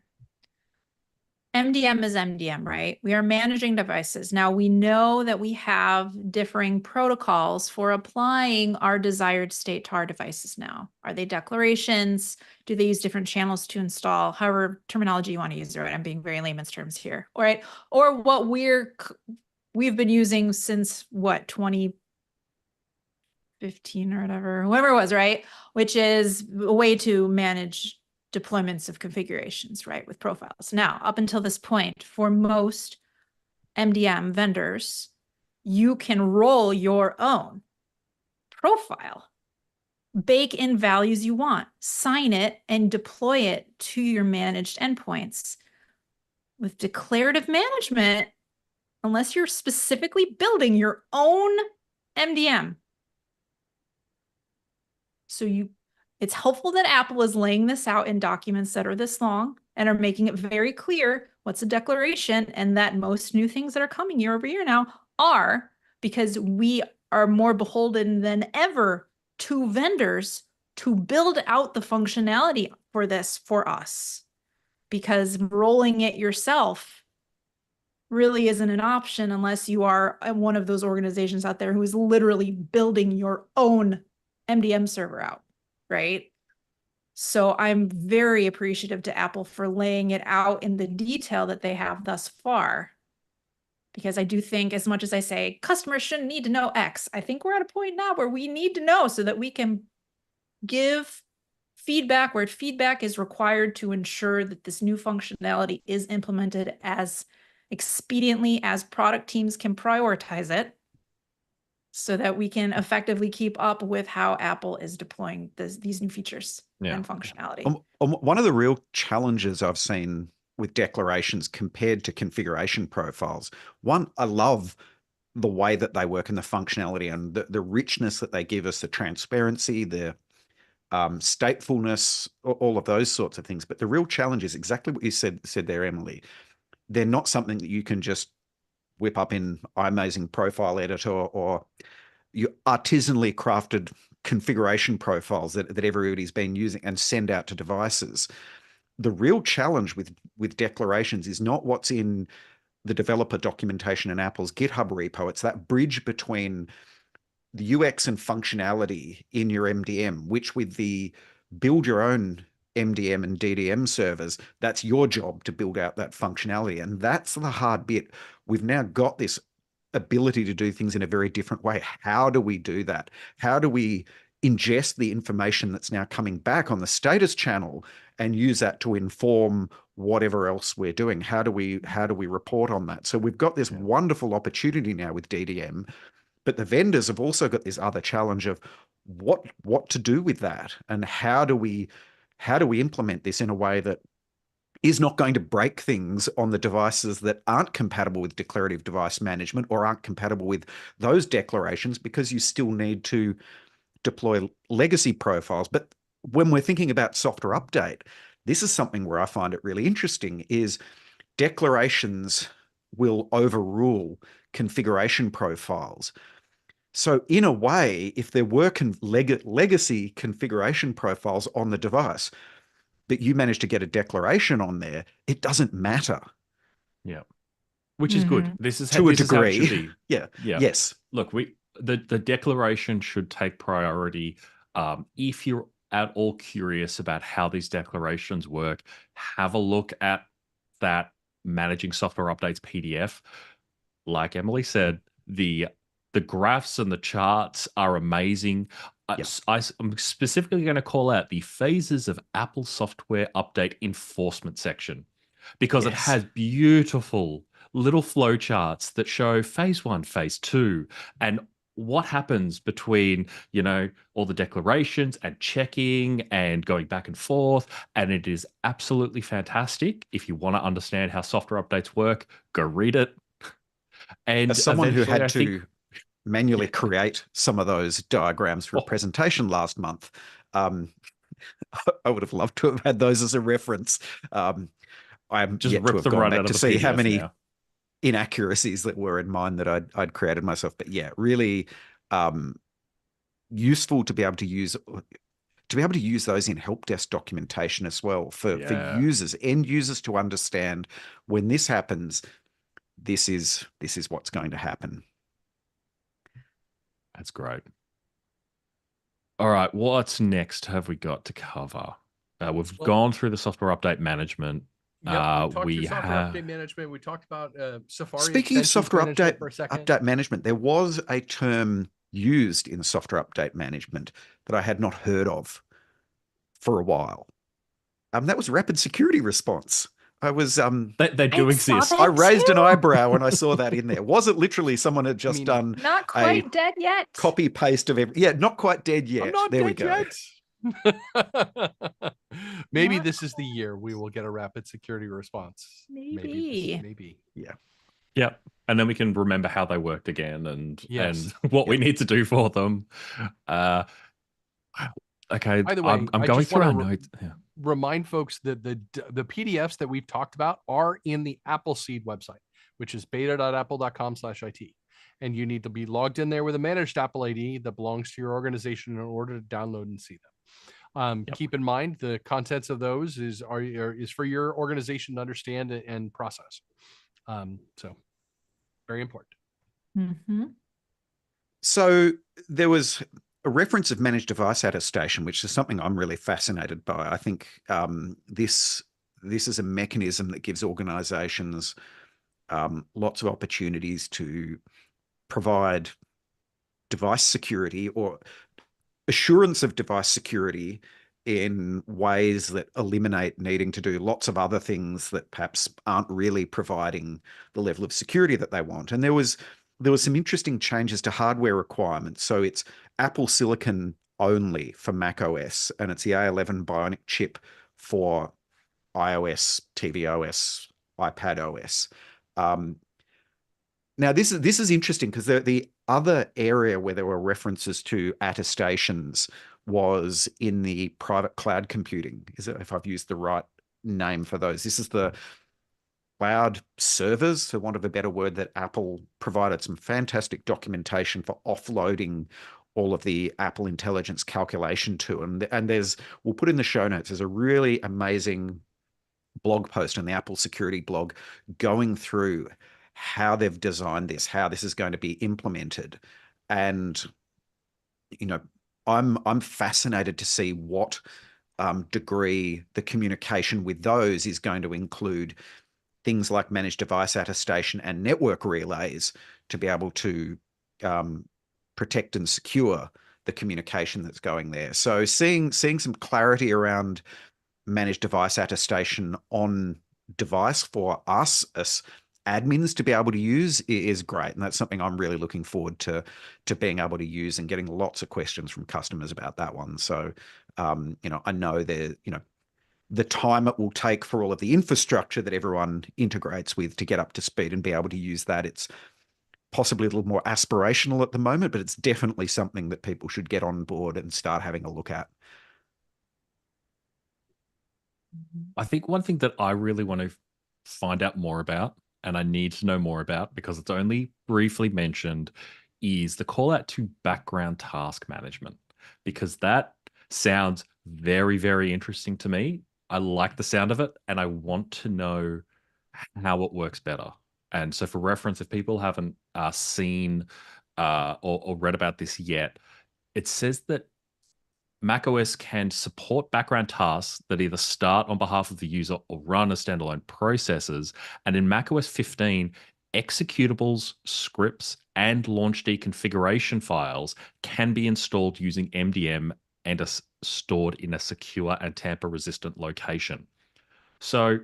MDM is MDM, right? We are managing devices. Now we know that we have differing protocols for applying our desired state to our devices now. Are they declarations? Do they use different channels to install? However terminology you want to use, right? I'm being very layman's terms here. All right. Or what we've been using since what, 2015 or whatever, whoever it was, right? Which is a way to manage deployments of configurations, right, with profiles. Now, up until this point, for most MDM vendors, you can roll your own profile, bake in values you want, sign it, and deploy it to your managed endpoints. With declarative management, unless you're specifically building your own MDM, it's helpful that Apple is laying this out in documents that are this long and are making it very clear what's a declaration, and that most new things that are coming year over year now are, because we are more beholden than ever to vendors to build out the functionality for this for us, because rolling it yourself really isn't an option unless you are one of those organizations out there who is literally building your own MDM server out. Right. So I'm very appreciative to Apple for laying it out in the detail that they have thus far. Because I do think, as much as I say customers shouldn't need to know X, I think we're at a point now where we need to know so that we can give feedback where feedback is required to ensure that this new functionality is implemented as expediently as product teams can prioritize it, so that we can effectively keep up with how Apple is deploying these new features and functionality. One of the real challenges I've seen with declarations compared to configuration profiles, one, I love the way that they work and the functionality and the richness that they give us, the transparency, the statefulness, all of those sorts of things. But the real challenge is exactly what you said there, Emily. They're not something that you can just whip up in iMazing Profile Editor or your artisanally crafted configuration profiles that everybody's been using and send out to devices. The real challenge with declarations is not what's in the developer documentation in Apple's GitHub repo. It's that bridge between the UX and functionality in your MDM, which with the build your own MDM and DDM servers, that's your job to build out that functionality. And that's the hard bit. We've now got this ability to do things in a very different way. How do we do that? How do we ingest the information that's now coming back on the status channel and use that to inform whatever else we're doing? How do we report on that? So we've got this wonderful opportunity now with DDM But the vendors have also got this other challenge of what to do with that, and how do we implement this in a way that is not going to break things on the devices that aren't compatible with declarative device management or aren't compatible with those declarations, because you still need to deploy legacy profiles. But when we're thinking about software update, this is something where I find it really interesting, is declarations will overrule configuration profiles. So in a way, if there were legacy configuration profiles on the device, but you manage to get a declaration on there, it doesn't matter. Yeah. Which is good. This is to a this is how it degree. should be. Yeah. Yeah. Yes. Look, the declaration should take priority. If you're at all curious about how these declarations work, have a look at that Managing Software Updates PDF. Like Emily said, the graphs and the charts are amazing. Yep. I'm specifically going to call out the phases of Apple Software Update Enforcement section, because it Yes. has beautiful little flow charts that show phase 1, phase 2, and what happens between, all the declarations and checking and going back and forth. And it is absolutely fantastic. If you want to understand how software updates work, go read it. And as someone who eventually, had to manually create some of those diagrams for a presentation last month, I would have loved to have had those as a reference. I'm just yet to rip have them gone right back out of to the see PDF how many now. inaccuracies that were in mine that I'd created myself. But yeah, really useful to be able to use those in help desk documentation as well for end users to understand, when this happens, this is what's going to happen. That's great. All right, what's next have we got to cover? We've gone through the software update management. Yeah, we talked through software update management. We talked about Safari. Speaking of software update management, there was a term used in software update management that I had not heard of for a while. That was rapid security response. I was they do exist. I raised an eyebrow when I saw that in there. Was it literally someone had just done not quite dead yet? Copy paste of every not quite dead yet. I'm not there dead we go. Yet. Maybe this is the year we will get a rapid security response. Maybe. Yeah. Yep. And then we can remember how they worked again and what Yep. we need to do for them. Okay. By the way, I'm going through our notes. Remind folks that the PDFs that we've talked about are in the Appleseed website, which is beta.apple.com/IT. And you need to be logged in there with a managed Apple ID that belongs to your organization in order to download and see them. Keep in mind the contents of those is for your organization to understand and process. So very important. Mm-hmm. So there was a reference of managed device attestation, which is something I'm really fascinated by. I think this is a mechanism that gives organizations lots of opportunities to provide device security or assurance of device security in ways that eliminate needing to do lots of other things that perhaps aren't really providing the level of security that they want. And there was some interesting changes to hardware requirements. So it's Apple Silicon only for Mac OS, and it's the A11 Bionic chip for iOS, tvOS, iPad OS. Now, this is interesting because the other area where there were references to attestations was in the private cloud computing. If I've used the right name for those? This is the cloud servers, for want of a better word, that Apple provided some fantastic documentation for offloading all of the Apple Intelligence calculation to. And we'll put in the show notes, there's a really amazing blog post on the Apple security blog going through how they've designed this, how this is going to be implemented. And, I'm fascinated to see what degree the communication with those is going to include things like managed device attestation and network relays to be able to protect and secure the communication that's going there. So seeing some clarity around managed device attestation on device for us as admins to be able to use is great. And that's something I'm really looking forward to being able to use, and getting lots of questions from customers about that one. So, I know the time it will take for all of the infrastructure that everyone integrates with to get up to speed and be able to use that. It's possibly a little more aspirational at the moment, but it's definitely something that people should get on board and start having a look at. I think one thing that I really want to find out more about, and I need to know more about because it's only briefly mentioned, is the call out to background task management, because that sounds very, very interesting to me. I like the sound of it, and I want to know how it works better. And so, for reference, if people haven't seen or read about this yet, it says that macOS can support background tasks that either start on behalf of the user or run as standalone processes. And in macOS 15, executables, scripts, and launchd configuration files can be installed using MDM and are stored in a secure and tamper-resistant location. So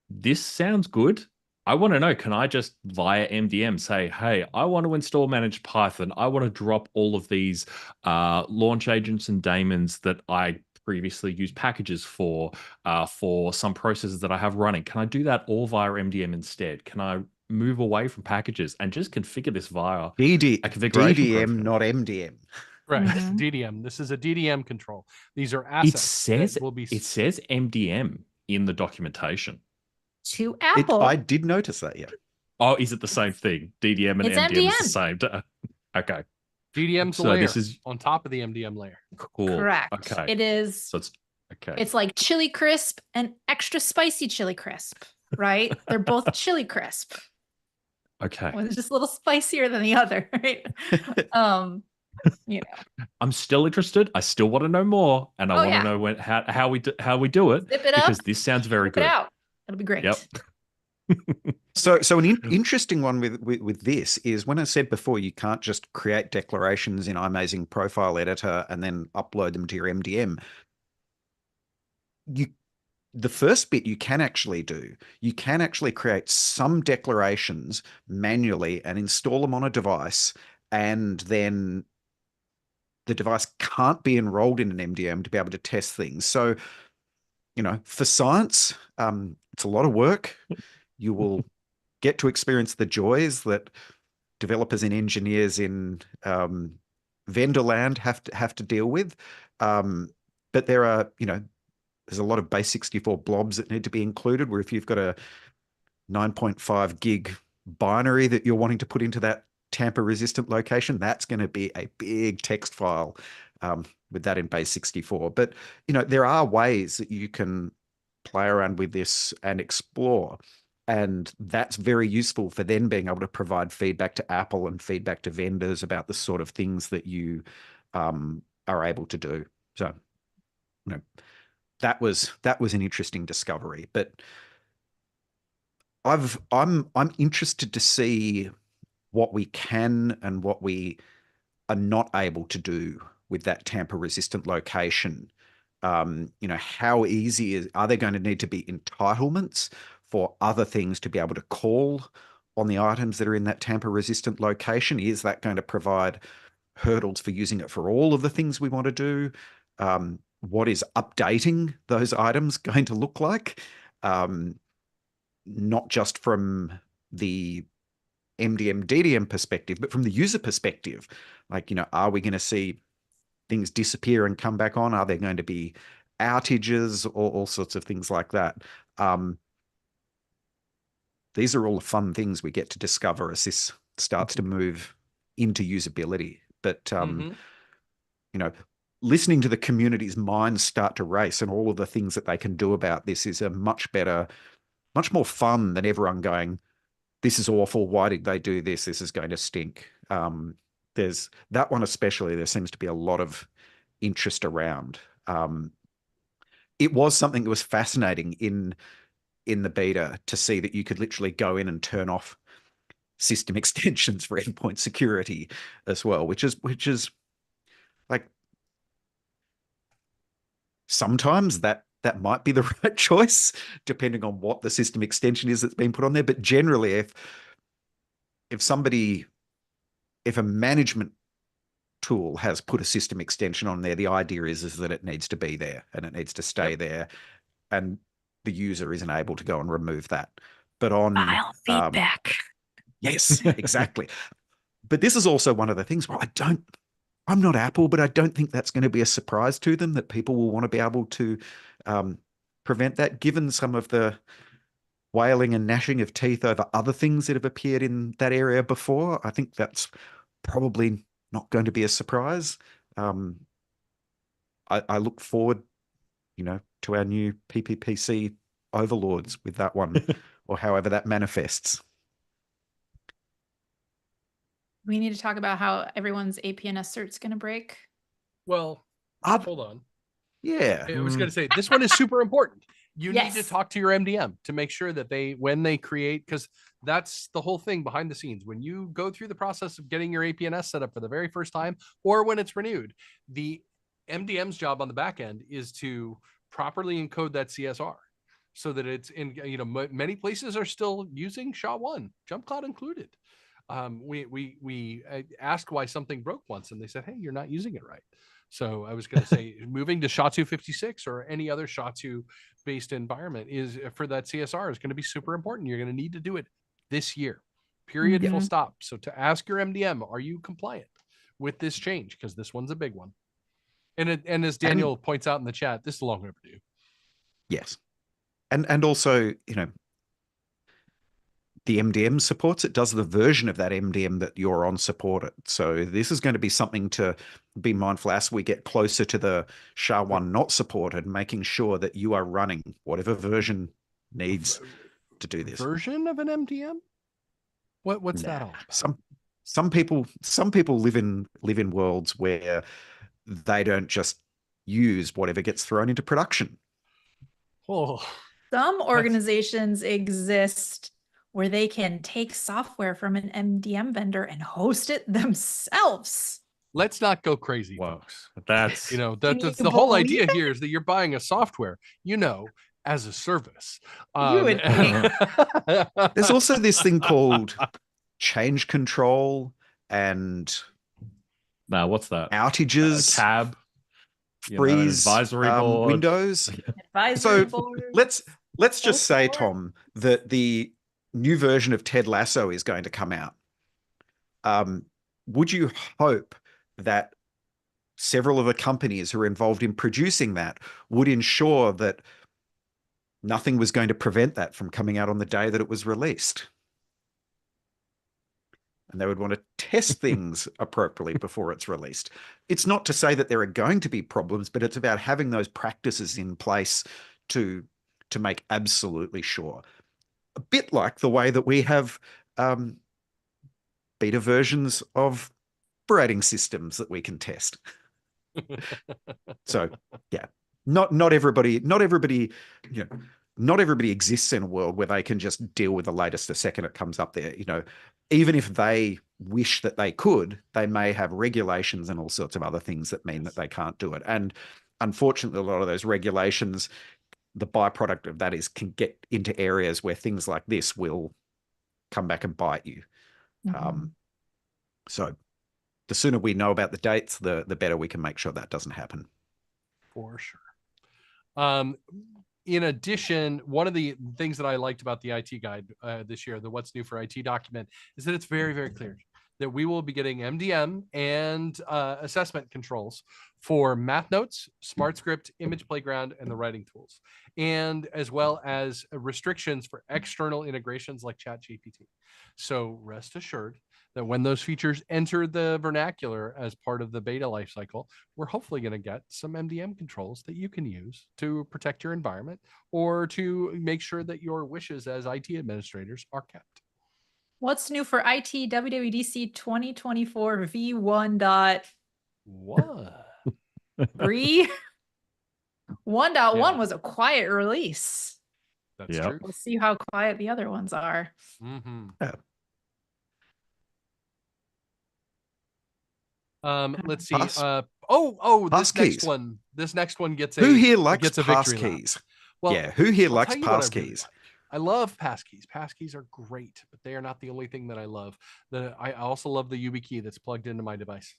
this sounds good. I want to know, can I just via MDM say, hey, I want to install managed Python. I want to drop all of these launch agents and daemons that I previously used packages for some processes that I have running. Can I do that all via MDM instead? Can I move away from packages and just configure this via a configuration DDM, profile? not MDM. Right. Mhm. DDM. This is a DDM control. These are It assets. says MDM in the documentation. To Apple. I did notice that, yeah. Oh, is it the same thing? DDM and It's MDM is the MDM. same. Okay, DDM's so layer this is on top of the MDM layer. cool. Correct. Okay, It is. so it's okay. It's like chili crisp and extra spicy chili crisp, right? They're both chili crisp. Okay, One's just a little spicier than the other, right? I'm still interested. I still want to know more, and I want yeah. to know how we do it, Zip it because up, this sounds very Rip good. it out. It'll be great. Yep. So an interesting one with this is, when I said before, you can't just create declarations in iMazing Profile Editor and then upload them to your MDM. The first bit you can actually do, you can actually create some declarations manually and install them on a device, and then the device can't be enrolled in an MDM to be able to test things. So, for science, it's a lot of work. You will get to experience the joys that developers and engineers in vendor land have to deal with. But there are, there's a lot of base64 blobs that need to be included, where if you've got a 9.5 gig binary that you're wanting to put into that tamper-resistant location, that's going to be a big text file with that in base64. But, there are ways that you can play around with this and explore. And that's very useful for then being able to provide feedback to Apple and feedback to vendors about the sort of things that you are able to do. So, that was an interesting discovery. But I'm interested to see what we can and what we are not able to do with that tamper-resistant location. How easy are there going to need to be entitlements for other things to be able to call on the items that are in that tamper-resistant location? Is that going to provide hurdles for using it for all of the things we want to do? What is updating those items going to look like? Not just from the MDM, DDM perspective, but from the user perspective. Like, are we going to see things disappear and come back on? Are there going to be outages or all sorts of things like that? These are all the fun things we get to discover as this starts to move into usability. But, listening to the community's minds start to race and all of the things that they can do about this is a much more fun than everyone going, this is awful. Why did they do this? This is going to stink. There's that one especially, there seems to be a lot of interest around. It was something that was fascinating in the beta to see that you could literally go in and turn off system extensions for endpoint security as well, which is like, sometimes that that might be the right choice, depending on what the system extension is that's been put on there. But generally, if a management tool has put a system extension on there, the idea is that it needs to be there and it needs to stay there, and the user isn't able to go and remove that. But on file feedback. Yes, exactly. But this is also one of the things where I'm not Apple, but I don't think that's going to be a surprise to them, that people will want to be able to prevent that, given some of the wailing and gnashing of teeth over other things that have appeared in that area before. I think that's probably not going to be a surprise. I look forward, to our new PPPC overlords with that one, or however that manifests. We need to talk about how everyone's APNS cert's going to break. Well, hold on. Yeah. I was going to say, this one is super important. You Yes. need to talk to your MDM to make sure that when they create, because that's the whole thing behind the scenes. When you go through the process of getting your APNS set up for the very first time, or when it's renewed, the MDM's job on the back end is to properly encode that CSR so that it's in, many places are still using SHA-1, jump cloud included. We asked why something broke once, and they said, hey, you're not using it right. So I was going to say, moving to SHA-256 or any other SHA-2 based environment is for that CSR is going to be super important. You're going to need to do it this year, period, full stop. So to ask your MDM, are you compliant with this change? Because this one's a big one. And as Daniel points out in the chat, this is long overdue. Yes. And also, the MDM supports it, does the version of that MDM that you're on support it. So this is going to be something to be mindful as we get closer to the SHA-1 not supported, making sure that you are running whatever version needs to do this. Version of an MDM? What's that all about? Some people live in worlds where they don't just use whatever gets thrown into production. Oh, some organizations exist where they can take software from an MDM vendor and host it themselves. Let's not go crazy, folks. That's that's the whole idea here is that you're buying a software, as a service. You would think. There's also this thing called change control and what's that? Outages, tab, freeze, advisory board, Windows. Advisory board. Let's just say, Tom, that the new version of Ted Lasso is going to come out. Would you hope that several of the companies who are involved in producing that would ensure that nothing was going to prevent that from coming out on the day that it was released? And they would want to test things appropriately before it's released. It's not to say that there are going to be problems, but it's about having those practices in place to make absolutely sure. A bit like the way that we have beta versions of operating systems that we can test. So yeah, not everybody exists in a world where they can just deal with the latest the second it comes up there. Even if they wish that they could, they may have regulations and all sorts of other things that mean that they can't do it. And unfortunately, a lot of those regulations, the byproduct of that is can get into areas where things like this will come back and bite you. So the sooner we know about the dates, the better we can make sure that doesn't happen. For sure. In addition, one of the things that I liked about the IT guide this year, the What's New for IT document, is that it's very, very clear that we will be getting MDM and assessment controls for math notes, smart script, image playground, and the writing tools, and as well as restrictions for external integrations like ChatGPT. So rest assured that when those features enter the vernacular as part of the beta lifecycle, we're hopefully going to get some MDM controls that you can use to protect your environment or to make sure that your wishes as IT administrators are kept. What's new for IT WWDC 2024 V1.1? 1.1 was a quiet release. That's true. We'll see how quiet the other ones are. Yeah. Let's see. Passkeys. This next one gets Who here likes gets a victory lap. passkeys? Well, Yeah, who here I'll likes tell you what I really passkeys? like. I love passkeys. Passkeys are great, but they are not the only thing that I love. I also love the YubiKey that's plugged into my device,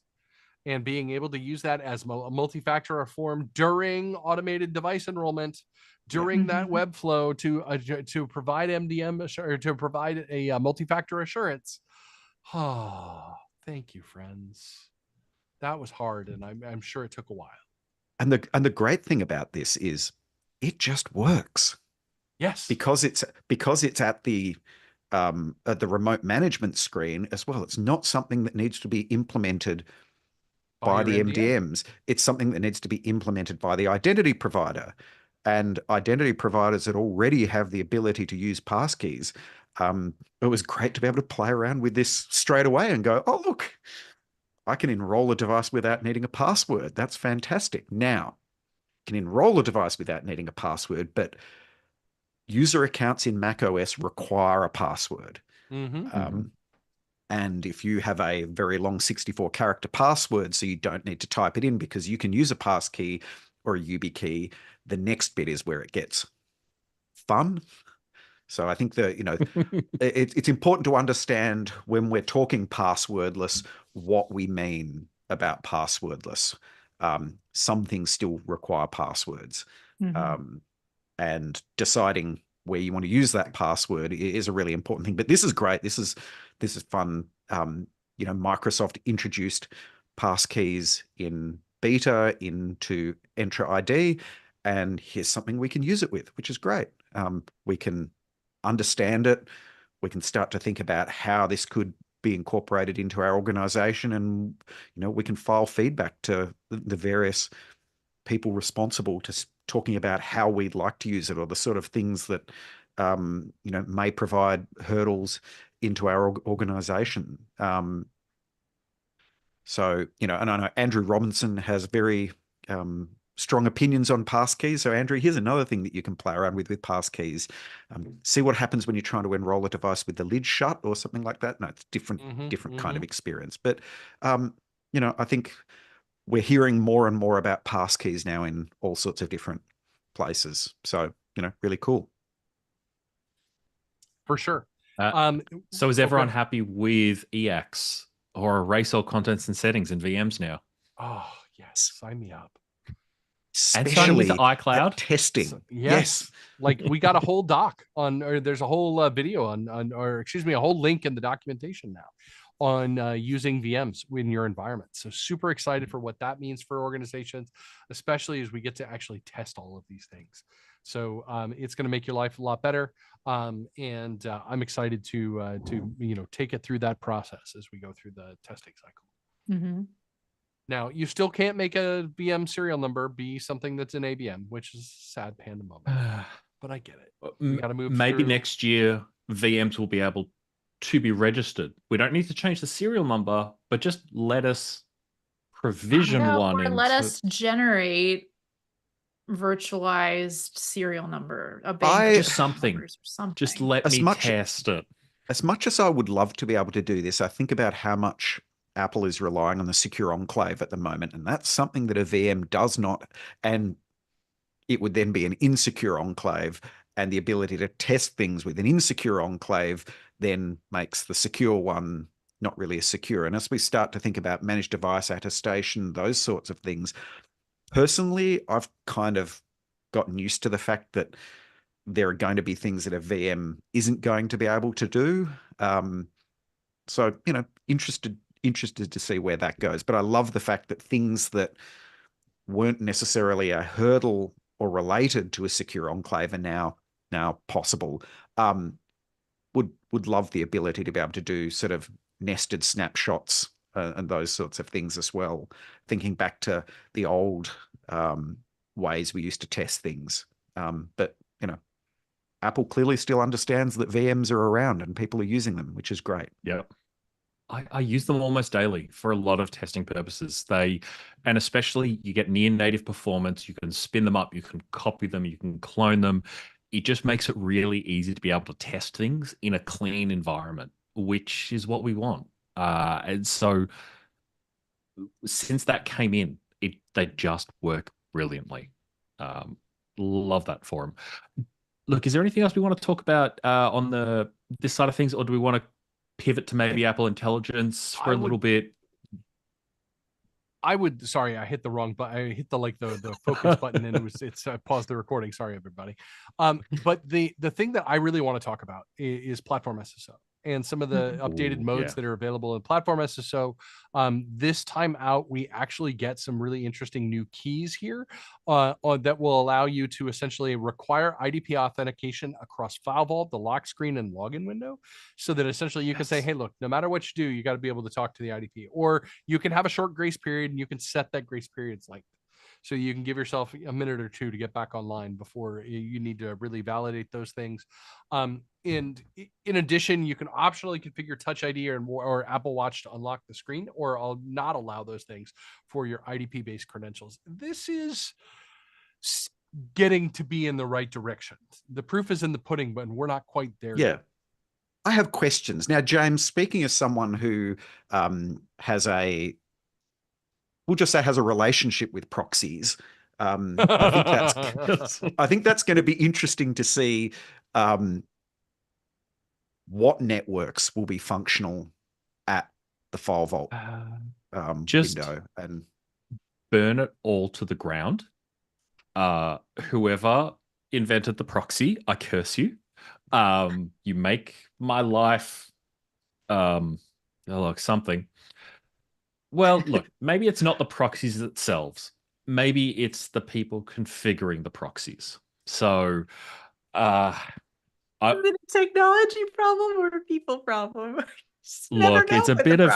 and being able to use that as a multi-factor form during automated device enrollment, during that web flow to provide MDM or to provide a multi-factor assurance. Oh, thank you, friends. That was hard, and I'm sure it took a while. And the great thing about this is it just works. Yes, because it's at the remote management screen as well. It's not something that needs to be implemented by the MDMs. It's something that needs to be implemented by the identity provider, and identity providers that already have the ability to use passkeys. It was great to be able to play around with this straight away and go, oh, look, I can enroll a device without needing a password. That's fantastic. Now, you can enroll a device without needing a password, but user accounts in macOS require a password. And if you have a very long 64-character password, so you don't need to type it in because you can use a passkey or a YubiKey, the next bit is where it gets fun. So I think that, it's important to understand when we're talking passwordless, what we mean about passwordless. Some things still require passwords. And deciding where you want to use that password is a really important thing. But this is great. This is fun. Microsoft introduced passkeys in beta into Entra ID, and here's something we can use it with, which is great. We can understand it. We can start to think about how this could be incorporated into our organization, and we can file feedback to the various people responsible to talking about how we'd like to use it, or the sort of things that may provide hurdles into our organization. So, and I know Andrew Robinson has very strong opinions on passkeys. So, Andrew, here's another thing that you can play around with passkeys. See what happens when you're trying to enroll a device with the lid shut or something like that. No, it's different kind of experience. But, I think we're hearing more and more about passkeys now in all sorts of different places. So, really cool. For sure. So is everyone happy with EX or erase all contents and settings in VMs now? Oh, yes. Sign me up. Especially with iCloud testing. So, yes. Like we got a whole doc or there's a whole video a whole link in the documentation now on using VMs in your environment. So super excited for what that means for organizations, especially as we get to actually test all of these things. So it's going to make your life a lot better. And I'm excited to take it through that process as we go through the testing cycle. Now, you still can't make a VM serial number be something that's an ABM, which is a sad pandemonium. But I get it. We got to move Maybe through. next year, VMs will be able to be registered. We don't need to change the serial number, but just let us provision one. Or let us generate virtualized serial number, a bank just something. Or something. Just let me test it. As much as I would love to be able to do this, I think about how much Apple is relying on the secure enclave at the moment, and that's something that a VM does not, and it would then be an insecure enclave, and the ability to test things with an insecure enclave then makes the secure one not really as secure. And as we start to think about managed device attestation, those sorts of things, personally, I've kind of gotten used to the fact that there are going to be things that a VM isn't going to be able to do. So, interested to see where that goes. But I love the fact that things that weren't necessarily a hurdle or related to a secure enclave are now possible. Would love the ability to be able to do sort of nested snapshots and those sorts of things as well. Thinking back to the old ways we used to test things. But, Apple clearly still understands that VMs are around and people are using them, which is great. Yep. I use them almost daily for a lot of testing purposes. And especially you get near native performance. You can spin them up, you can copy them, you can clone them. It just makes it really easy to be able to test things in a clean environment, which is what we want. And so since that came in, they just work brilliantly. Love that for them. Look, is there anything else we want to talk about on this side of things, or do we want to pivot to maybe Apple Intelligence for a little bit? Sorry, I hit the wrong button. I hit the focus button and it's paused the recording. Sorry, everybody. But the thing that I really want to talk about is platform SSO and some of the updated modes that are available in platform SSO. This time out, we actually get some really interesting new keys here that will allow you to essentially require IDP authentication across File Vault, the lock screen, and login window, so that essentially you can say, hey, look, no matter what you do, you got to be able to talk to the IDP, or you can have a short grace period and you can set that grace period's length. So you can give yourself a minute or two to get back online before you need to really validate those things. And in addition, you can optionally configure Touch ID or Apple Watch to unlock the screen, or I'll not allow those things for your IDP-based credentials. This is getting to be in the right direction. The proof is in the pudding, but we're not quite there yet. I have questions. Now, James, speaking as someone who has a relationship with proxies, I think that's going to be interesting to see what networks will be functional at the File Vault window, and burn it all to the ground. Whoever invented the proxy, I curse you. You make my life like something. Well, look, maybe it's not the proxies themselves. Maybe it's the people configuring the proxies. So, is it a technology problem or a people problem? Look, it's a bit of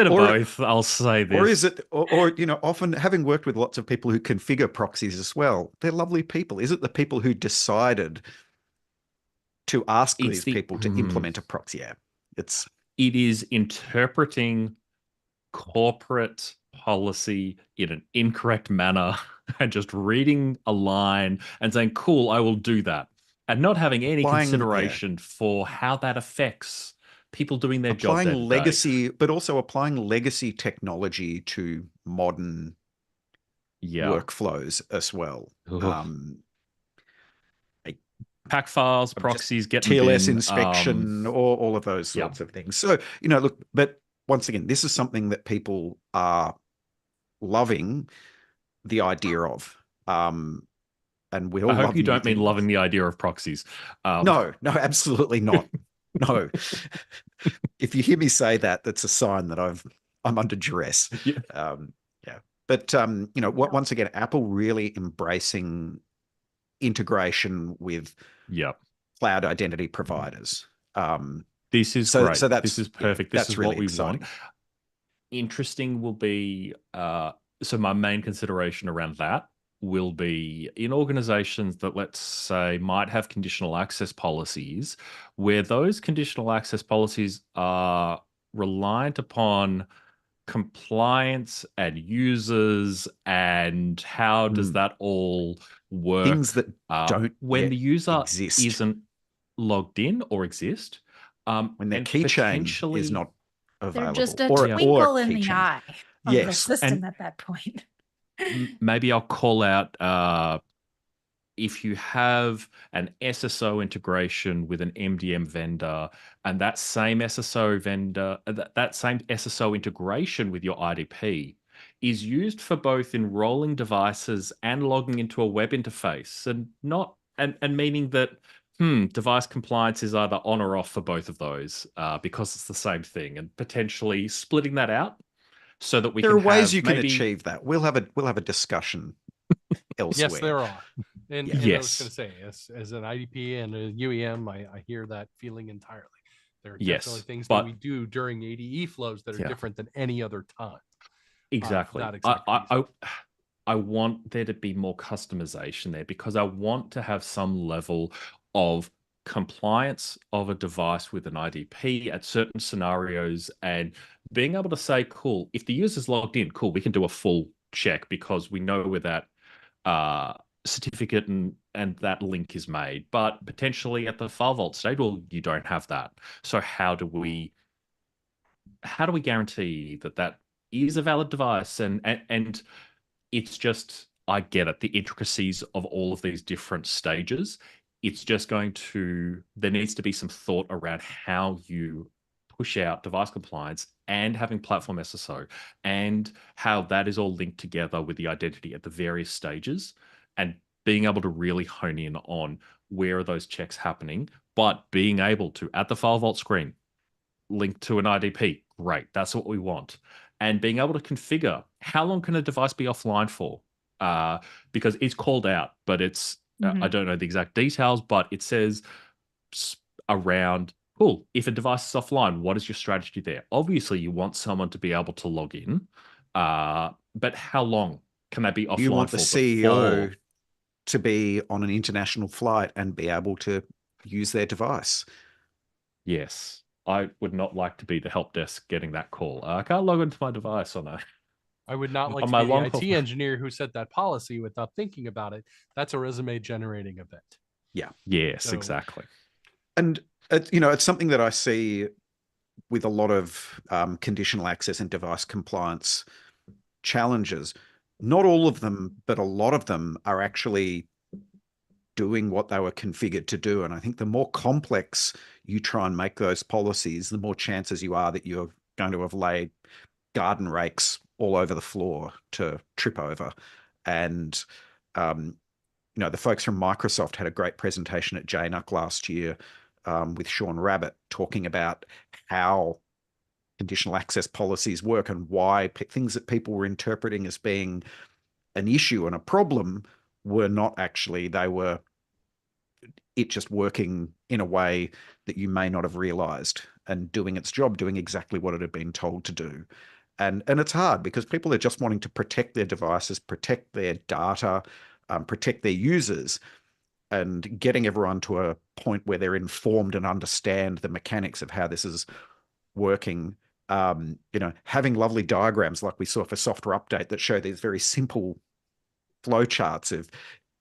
both. I'll say this. Or is it, or often having worked with lots of people who configure proxies as well, they're lovely people. Is it the people who decided to ask these people to implement a proxy app? It is interpreting corporate policy in an incorrect manner and just reading a line and saying, cool, I will do that, and not having any consideration for how that affects people doing their job. Applying legacy, but also applying legacy technology to modern workflows as well. Pack files, proxies, get TLS inspection, all of those sorts of things. So, look, but once again, this is something that people are loving the idea of. And we all I hope you don't mean loving the idea of proxies. No, absolutely not. No. If you hear me say that, that's a sign that I'm under duress. But once again, Apple really embracing integration with cloud identity providers. This is great. So this is perfect. This is really what we want. Interesting will be so my main consideration around that will be in organizations that, let's say, might have conditional access policies, where those conditional access policies are reliant upon compliance and users, and how does that all work? Things that don't when the user exist. Isn't logged in or exist. When their keychain is not available. They're just a twinkle in the eye of the system and at that point. Maybe I'll call out if you have an SSO integration with an MDM vendor, and that same SSO vendor, that same SSO integration with your IDP is used for both enrolling devices and logging into a web interface, and meaning that device compliance is either on or off for both of those because it's the same thing, and potentially splitting that out so that we there are ways you can achieve that. We'll have a discussion elsewhere. Yes, there are. And I was going to say, as an IDP and a UEM, I hear that feeling entirely. There are definitely things that we do during ADE flows that are different than any other time. Exactly. I want there to be more customization there, because I want to have some level of compliance of a device with an IDP at certain scenarios, and being able to say, cool, if the user's logged in, cool, we can do a full check because we know where that certificate and that link is made. But potentially at the File Vault stage, well, you don't have that. So how do we guarantee that is a valid device, and it's just, I get it, the intricacies of all of these different stages. It's just there needs to be some thought around how you push out device compliance and having platform SSO, and how that is all linked together with the identity at the various stages, and being able to really hone in on where are those checks happening, but being able to, at the file vault screen, link to an IDP. Great, that's what we want. And being able to configure how long can a device be offline for, because it's called out, but it's I don't know the exact details, but it says around, cool, if a device is offline, what is your strategy there? Obviously, you want someone to be able to log in, but how long can they be offline for? You want the CEO to be on an international flight and be able to use their device. Yes. I would not like to be the help desk getting that call. I can't log into my device on that. I would not like to be the IT engineer who set that policy without thinking about it. That's a resume generating event. Yeah. Yes, exactly. And, it's something that I see with a lot of conditional access and device compliance challenges. Not all of them, but a lot of them are actually doing what they were configured to do. And I think the more complex you try and make those policies, the more chances you are that you're going to have laid garden rakes all over the floor to trip over. And, the folks from Microsoft had a great presentation at JNUC last year with Sean Rabbit talking about how conditional access policies work and why things that people were interpreting as being an issue and a problem were not actually, they were it just working in a way that you may not have realized and doing its job, doing exactly what it had been told to do. And it's hard because people are just wanting to protect their devices, protect their data, protect their users, and getting everyone to a point where they're informed and understand the mechanics of how this is working. Having lovely diagrams like we saw for software update that show these very simple flowcharts of,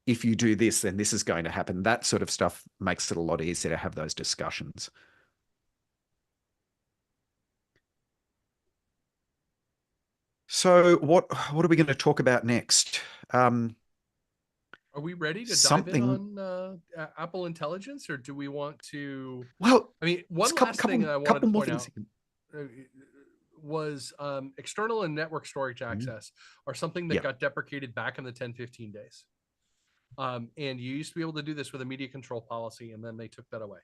if you do this, then this is going to happen. That sort of stuff makes it a lot easier to have those discussions. So what are we going to talk about next? Are we ready to dive in on Apple Intelligence, or do we want to? Well, I mean, one last thing that I wanted to point out was external and network storage access are something that got deprecated back in the 10-15 days. And you used to be able to do this with a media control policy, and then they took that away.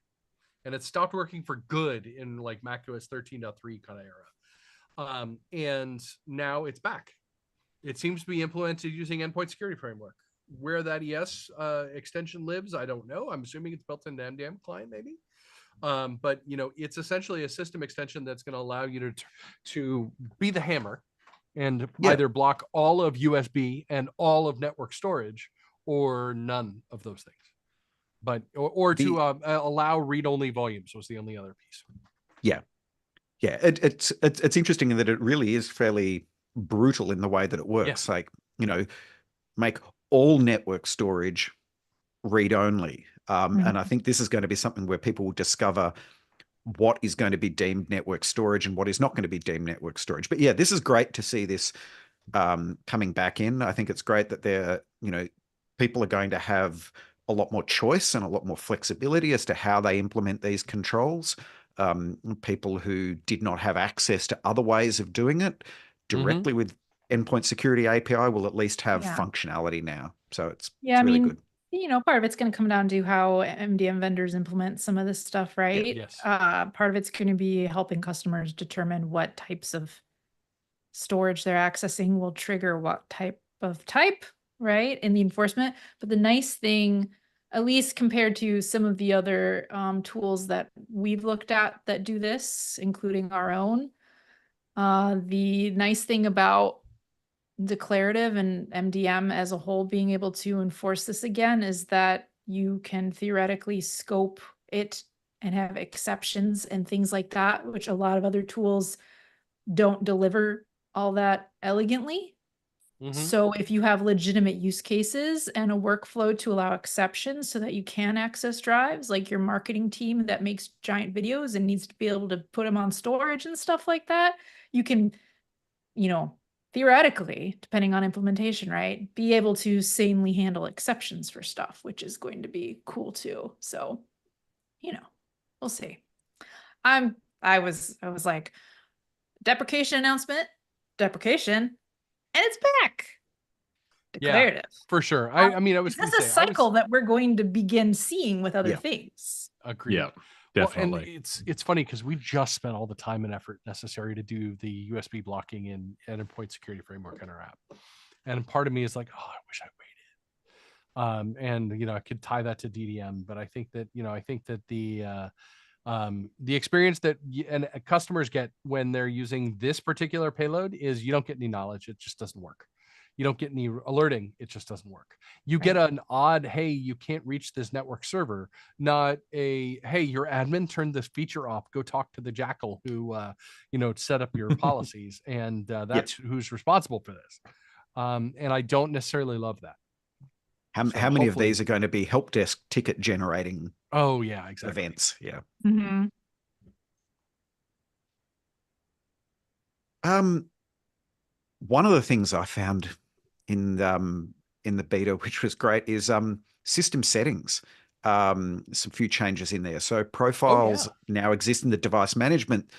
And it stopped working for good in like macOS 13.3 kind of era. And now it's back. It seems to be implemented using endpoint security framework. Where that ES extension lives, I don't know. I'm assuming it's built into MDM client, maybe. But it's essentially a system extension that's going to allow you to be the hammer and either block all of USB and all of network storage, or none of those things. But or to allow read-only volumes was the only other piece. Yeah. It's interesting in that it really is fairly brutal in the way that it works. Like, make all network storage read-only. And I think this is going to be something where people will discover what is going to be deemed network storage and what is not going to be deemed network storage. But yeah, this is great to see this coming back in. I think it's great that people are going to have a lot more choice and a lot more flexibility as to how they implement these controls. People who did not have access to other ways of doing it directly with endpoint security API will at least have functionality now. So it's really good. Part of it's going to come down to how MDM vendors implement some of this stuff, right? Yes. Part of it's going to be helping customers determine what types of storage they're accessing will trigger what type, right, in the enforcement. But the nice thing, at least compared to some of the other tools that we've looked at that do this, including our own, the nice thing about declarative and MDM as a whole being able to enforce this again is that you can theoretically scope it and have exceptions and things like that, which a lot of other tools don't deliver all that elegantly. So if you have legitimate use cases and a workflow to allow exceptions so that you can access drives, like your marketing team that makes giant videos and needs to be able to put them on storage and stuff like that, you can you know, theoretically, depending on implementation, right, be able to sanely handle exceptions for stuff, which is going to be cool too. So, you know, we'll see. I was like, deprecation announcement, deprecation, and it's back. Declarative. For sure. I mean, I was going That's to a say, cycle that we're going to begin seeing with other Yeah. things. Agreed. Yeah, Well, definitely. and it's funny because we just spent all the time and effort necessary to do the USB blocking and endpoint security framework in our app. And part of me is like, oh, I wish I waited. And you know, I could tie that to DDM, but I think that the experience that customers get when they're using this particular payload is you don't get any knowledge. It just doesn't work. You don't get any alerting. It just doesn't work. You get an odd, hey, you can't reach this network server, not a, hey, your admin turned this feature off. Go talk to the jackal who, set up your policies. And that's who's responsible for this. And I don't necessarily love that. How many of these are going to be help desk ticket generating? Oh yeah, exactly. Events. Yeah. Mm-hmm. One of the things I found in the beta, which was great, is system settings. Some few changes in there. So profiles now exist in the device management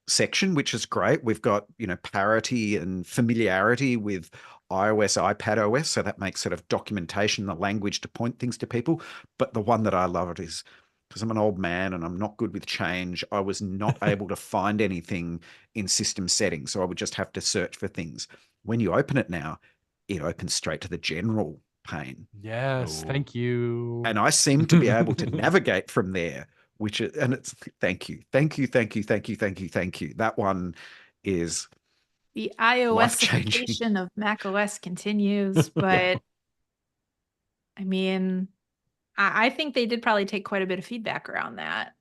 section, which is great. We've got, parity and familiarity with iOS, iPadOS. So that makes sort of documentation, the language to point things to people. But the one that I loved is, because I'm an old man and I'm not good with change, I was not able to find anything in system settings. So I would just have to search for things. When you open it now, it opens straight to the general pane. Yes, thank you. And I seem to be able to navigate from there, and it's thank you. That one is the iOSification of macOS continues, but I mean, I think they did probably take quite a bit of feedback around that.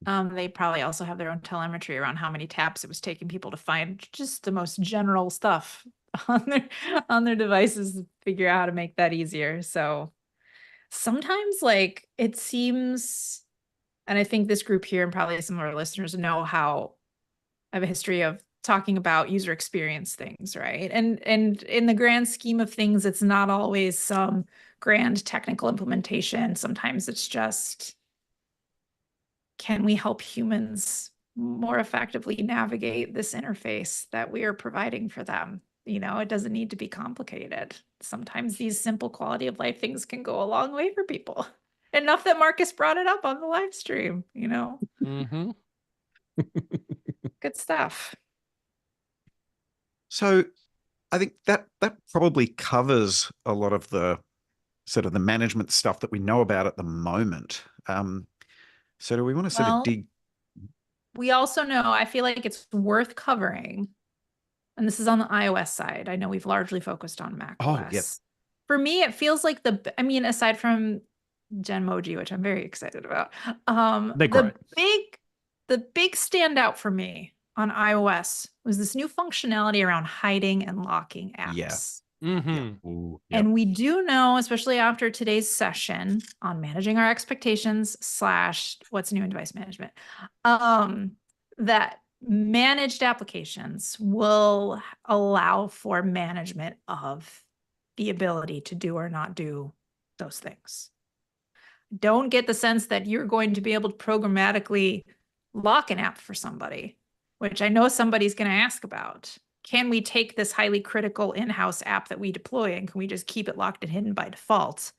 They probably also have their own telemetry around how many taps it was taking people to find just the most general stuff on their devices to figure out how to make that easier. So sometimes like it seems, and I think this group here and probably some of our listeners know how I have a history of talking about user experience things, right? And in the grand scheme of things, it's not always some grand technical implementation. Sometimes it's just, can we help humans more effectively navigate this interface that we are providing for them? It doesn't need to be complicated. Sometimes these simple quality of life things can go a long way for people. Enough that Marcus brought it up on the live stream, Mm-hmm. Good stuff. So I think that probably covers a lot of the sort of the management stuff that we know about at the moment. So do we want to sort of dig? We also know, I feel like it's worth covering, and this is on the iOS side. I know we've largely focused on macOS. Oh, yep. For me, it feels like aside from Genmoji, which I'm very excited about, the big standout for me on iOS was this new functionality around hiding and locking apps. Yeah. Mm-hmm. Yeah. Ooh, yep. And we do know, especially after today's session on managing our expectations / what's new in device management, that managed applications will allow for management of the ability to do or not do those things. Don't get the sense that you're going to be able to programmatically lock an app for somebody, which I know somebody's going to ask about. Can we take this highly critical in-house app that we deploy and can we just keep it locked and hidden by default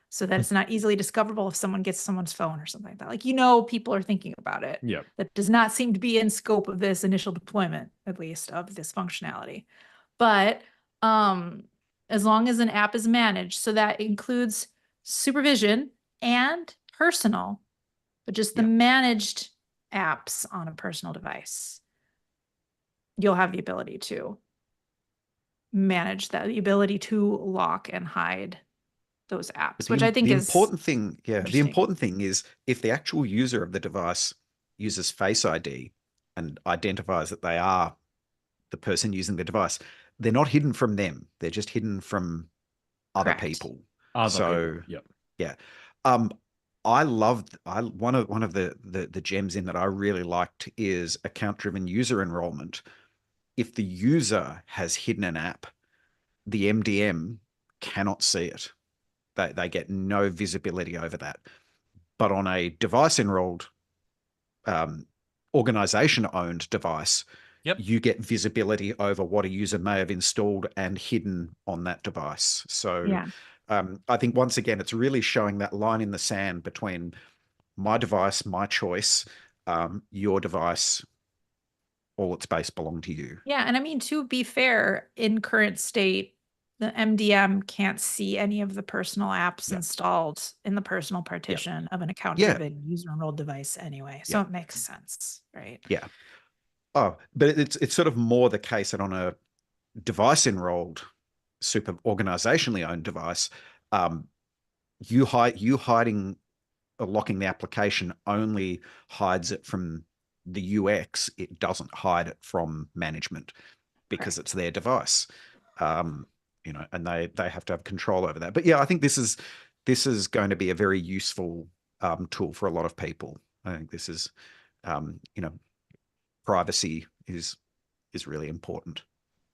so that it's not easily discoverable if someone gets someone's phone or something like that? Like, people are thinking about it. Yeah. That does not seem to be in scope of this initial deployment, at least, of this functionality. But as long as an app is managed, so that includes supervision and personal, but just the managed apps on a personal device, you'll have the ability to manage that, the ability to lock and hide those apps, which I think is the important thing is if the actual user of the device uses Face ID and identifies that they are the person using the device, they're not hidden from them. They're just hidden from other people. Yeah. I loved one of the gems in that I really liked is account-driven user enrollment if the user has hidden an app, the MDM cannot see it. They get no visibility over that. But on a device-enrolled, organization-owned device, you get visibility over what a user may have installed and hidden on that device. So I think, once again, it's really showing that line in the sand between my device, my choice, your device, all its base belong to you. Yeah. And I mean, to be fair, in current state, the MDM can't see any of the personal apps installed in the personal partition of an account-driven user-enrolled device anyway. So it makes sense, right? Yeah. Oh, but it's sort of more the case that on a device-enrolled, super organizationally owned device, you hiding or locking the application only hides it from the UX. It doesn't hide it from management because it's their device. You know, and they have to have control over that. But yeah, I think this is going to be a very useful tool for a lot of people. I think this is, you know, privacy is really important.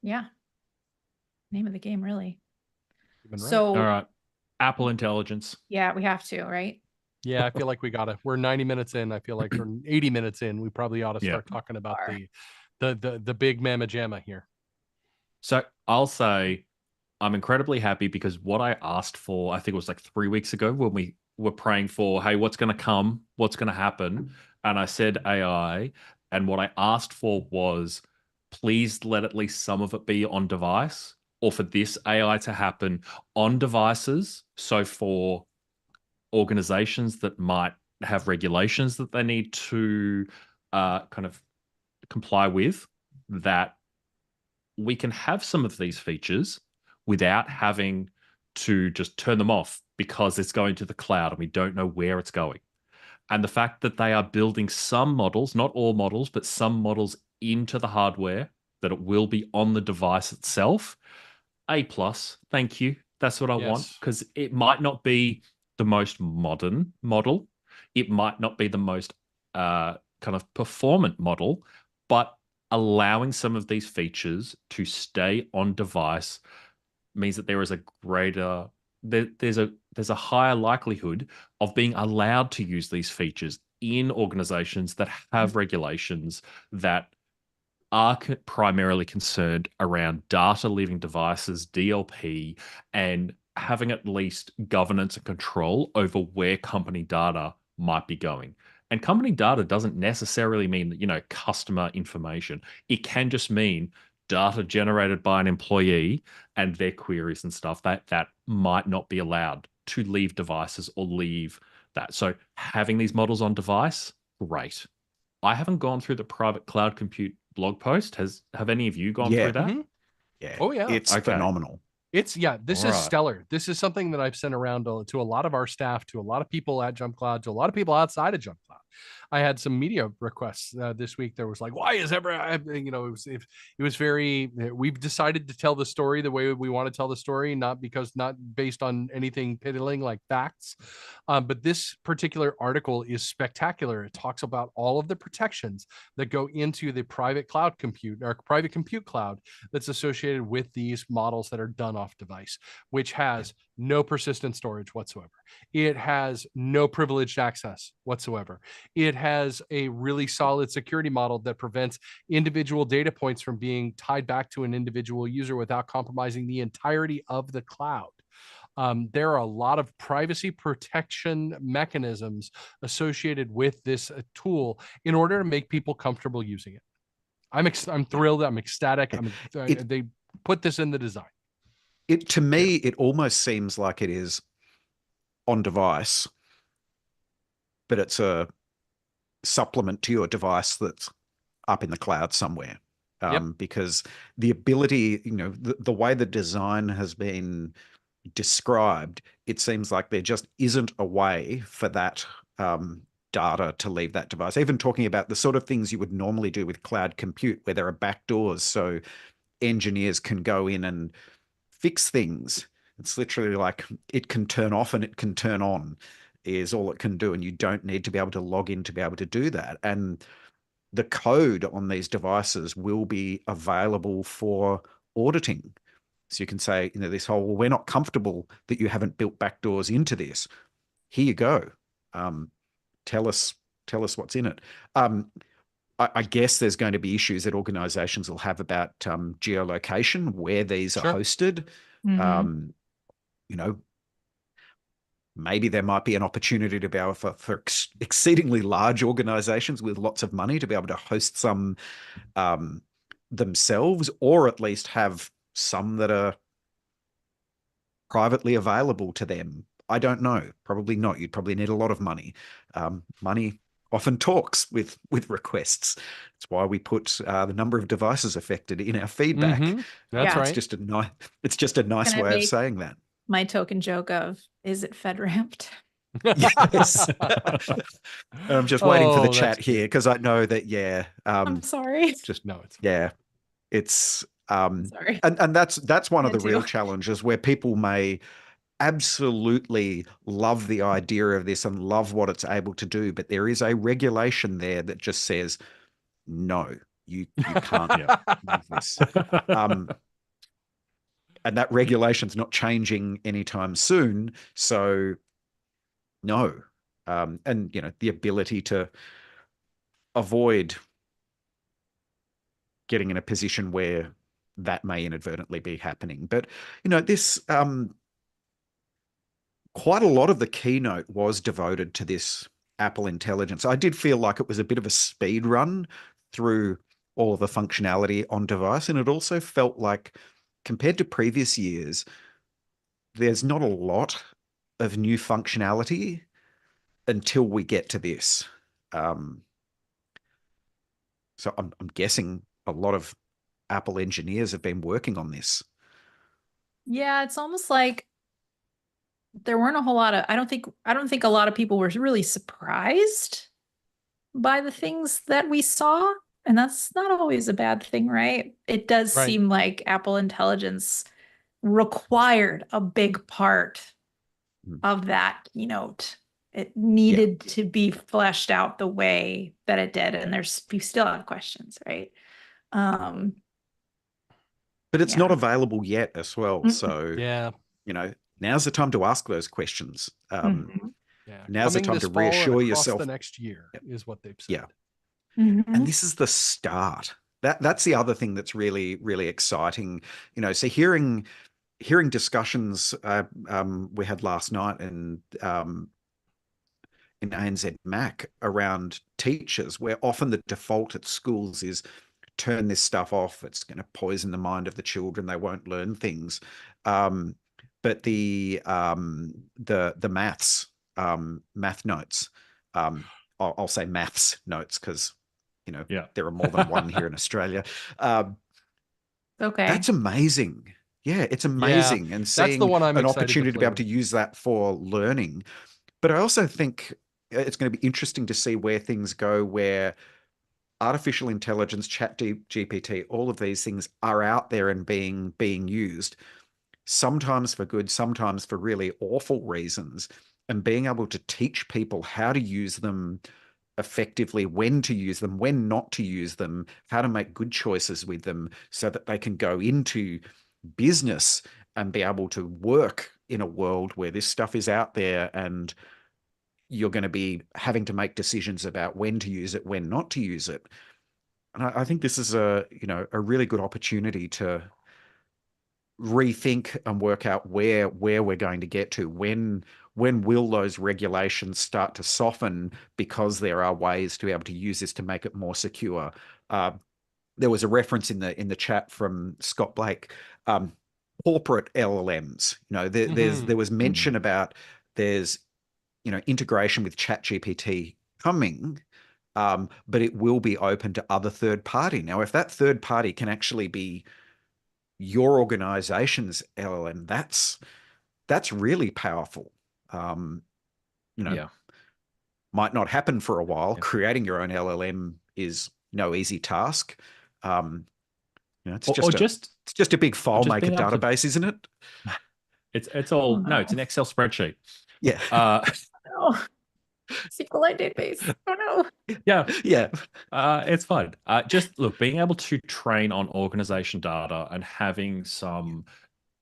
Yeah. Name of the game, really. So, all right, Apple Intelligence. Yeah, we have to, right? Yeah, I feel like we're 90 minutes in. I feel like we're 80 minutes in. We probably ought to start talking about the big mamma jamma here. So I'll say I'm incredibly happy because what I asked for, I think it was like 3 weeks ago when we were praying for, hey, what's going to come? What's going to happen? And I said AI. And what I asked for was, please let at least some of it be on device, or for this AI to happen on devices. So for organizations that might have regulations that they need to kind of comply with, that we can have some of these features without having to just turn them off because it's going to the cloud and we don't know where it's going. And the fact that they are building some models, not all models, but some models into the hardware, that it will be on the device itself, A+, thank you. That's what I want, because it might not be the most modern model. It might not be the most kind of performant model, but allowing some of these features to stay on device means that there is a greater there's a higher likelihood of being allowed to use these features in organizations that have regulations that are primarily concerned around data leaving devices, DLP, and having at least governance and control over where company data might be going. And company data doesn't necessarily mean, you know, customer information. It can just mean data generated by an employee and their queries and stuff that might not be allowed to leave devices or leave that. So having these models on device, great. I haven't gone through the private cloud compute blog post. Have any of you gone through that? Mm-hmm. Yeah. Oh yeah. It's phenomenal. This is stellar. This is something that I've sent around to a lot of our staff, to a lot of people at Jump Cloud, to a lot of people outside of Jump Cloud. I had some media requests this week. There was like, why is it was very, we've decided to tell the story the way we want to tell the story, not based on anything piddling like facts. But this particular article is spectacular. It talks about all of the protections that go into the private cloud compute or private compute cloud that's associated with these models that are done off device, which has no persistent storage whatsoever. It has no privileged access whatsoever. It has a really solid security model that prevents individual data points from being tied back to an individual user without compromising the entirety of the cloud. There are a lot of privacy protection mechanisms associated with this tool in order to make people comfortable using it. I'm thrilled. I'm ecstatic. They put this in the design. To me, it almost seems like it is on device, but it's a supplement to your device that's up in the cloud somewhere. Because the ability, you know, the way the design has been described, it seems like there just isn't a way for that data to leave that device. Even talking about the sort of things you would normally do with cloud compute, where there are backdoors so engineers can go in and fix things. It's literally like it can turn off and it can turn on is all it can do. And you don't need to be able to log in to be able to do that. And the code on these devices will be available for auditing. So you can say, this whole, well, we're not comfortable that you haven't built backdoors into this. Here you go. Tell us what's in it. I guess there's going to be issues that organizations will have about geolocation, where these are hosted. Maybe there might be an opportunity to be able for exceedingly large organizations with lots of money to be able to host some themselves, or at least have some that are privately available to them. I don't know. Probably not. You'd probably need a lot of money. Money often talks with requests. That's why we put the number of devices affected in our feedback. That's right. It's just a nice way of saying that. My token joke of, is it FedRamped? Yes. I'm just waiting for the chat here because I know that, I'm sorry. It's sorry. And that's one of the real challenges, where people may absolutely love the idea of this and love what it's able to do, but there is a regulation there that just says, no, you can't do this. And that regulation's not changing anytime soon. So no. And the ability to avoid getting in a position where that may inadvertently be happening. But this quite a lot of the keynote was devoted to this Apple Intelligence. I did feel like it was a bit of a speed run through all of the functionality on device, and it also felt like, compared to previous years, there's not a lot of new functionality until we get to this. So I'm guessing a lot of Apple engineers have been working on this. Yeah, it's almost like there weren't a whole lot of, I don't think a lot of people were really surprised by the things that we saw. And that's not always a bad thing, right? It does seem like Apple Intelligence required a big part of that keynote. It needed to be fleshed out the way that it did. And we still have questions, right? But it's not available yet as well. So, now's the time to ask those questions. Now's the time to reassure yourself. The next year is what they've said. Yeah. And this is the start. That's the other thing that's really, really exciting. So hearing discussions we had last night in ANZ Mac around teachers, where often the default at schools is turn this stuff off. It's going to poison the mind of the children. They won't learn things. But the math notes, I'll say maths notes because there are more than one here in Australia. That's amazing. Yeah, it's amazing. And seeing the one I'm an opportunity to be able to use that for learning. But I also think it's going to be interesting to see where things go, where artificial intelligence, ChatGPT, all of these things are out there and being used, sometimes for good, sometimes for really awful reasons, and being able to teach people how to use them effectively, when to use them, when not to use them, how to make good choices with them so that they can go into business and be able to work in a world where this stuff is out there and you're going to be having to make decisions about when to use it, when not to use it. And I think this is a really good opportunity to rethink and work out where we're going to get to. When will those regulations start to soften because there are ways to be able to use this to make it more secure? There was a reference in the chat from Scott Blake, corporate LLMs. There was mention about there's integration with ChatGPT coming, but it will be open to other third party. Now, if that third party can actually be your organization's LLM, that's really powerful. Might not happen for a while. Creating your own LLM is no easy task. It's just a big file maker database, isn't it? It's all it's an Excel spreadsheet. Yeah. SQLite database. Oh no. Yeah, Yeah. it's fine. Just look, being able to train on organization data and having some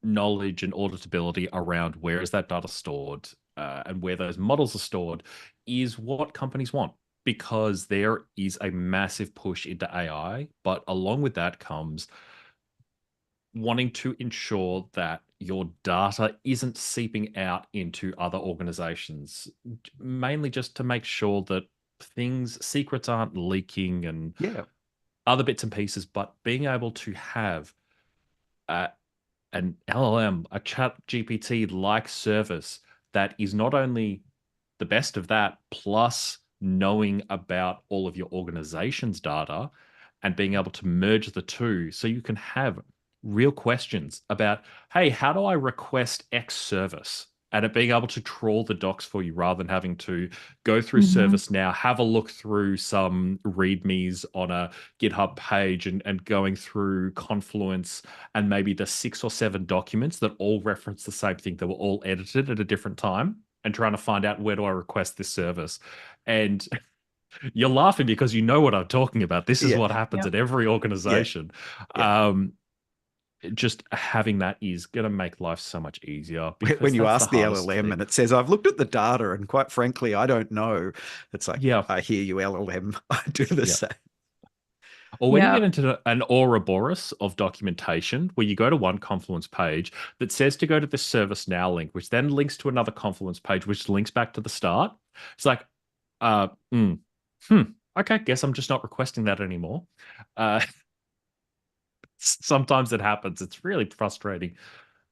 knowledge and auditability around where is that data stored and where those models are stored is what companies want, because there is a massive push into AI, but along with that comes wanting to ensure that your data isn't seeping out into other organizations, mainly just to make sure that secrets aren't leaking and Yeah. other bits and pieces, but being able to have uh, an LLM, a chat GPT like service that is not only the best of that, plus knowing about all of your organization's data and being able to merge the two so you can have real questions about, hey, how do I request X service? And it being able to trawl the docs for you rather than having to go through ServiceNow, have a look through some READMEs on a GitHub page and going through Confluence and maybe the 6 or 7 documents that all reference the same thing that were all edited at a different time and trying to find out where do I request this service. And you're laughing because you know what I'm talking about. This is Yeah. what happens at every organization. Yeah. Just having that is going to make life so much easier. When you that's ask the hardest LLM thing. and it says, I've looked at the data and quite frankly, I don't know. It's like, Yeah. I hear you, LLM. I do the same. Or when you get into an Ouroboros of documentation, where you go to one Confluence page that says to go to the ServiceNow link, which then links to another Confluence page, which links back to the start. It's like, okay, guess I'm just not requesting that anymore. Sometimes it happens. It's really frustrating.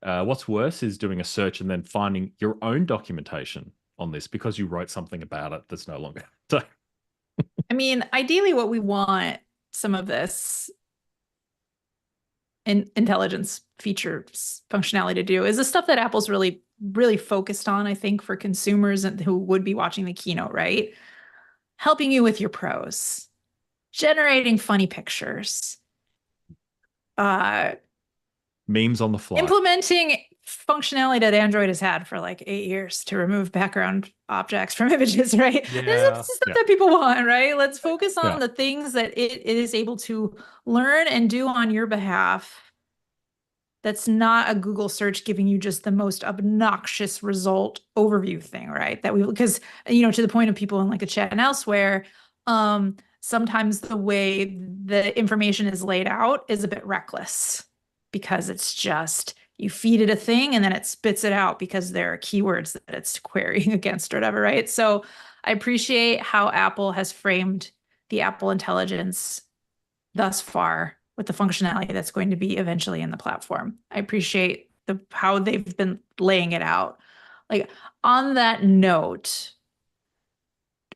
What's worse is doing a search and then finding your own documentation on this because you wrote something about it that's no longer. So, I mean, ideally what we want some of this intelligence features functionality to do is the stuff that Apple's really, really focused on, I think, for consumers and who would be watching the keynote, right? Helping you with your prose, generating funny pictures, memes on the fly. implementing functionality that Android has had for like 8 years to remove background objects from images, right? Yeah. This is stuff that people want, right? Let's focus on the things that it is able to learn and do on your behalf. That's not a Google search giving you just the most obnoxious result overview thing, right? Because, to the point of people in like a chat and elsewhere, sometimes the way the information is laid out is a bit reckless because it's just, you feed it a thing and then it spits it out because there are keywords that it's querying against or whatever, right? So I appreciate how Apple has framed the Apple Intelligence thus far with the functionality that's going to be eventually in the platform. I appreciate how they've been laying it out. Like, on that note,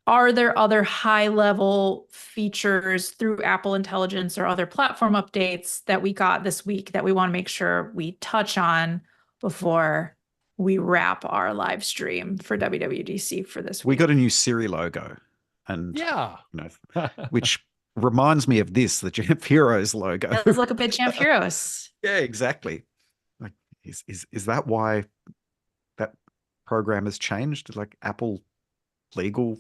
are there other high-level features through Apple Intelligence or other platform updates that we got this week that we want to make sure we touch on before we wrap our live stream for WWDC for this week? We got a new Siri logo, and which reminds me of the Jamf Heroes logo. It does look a bit Jamf Heroes. Yeah, exactly. Like, is that why that program has changed? Like Apple legal?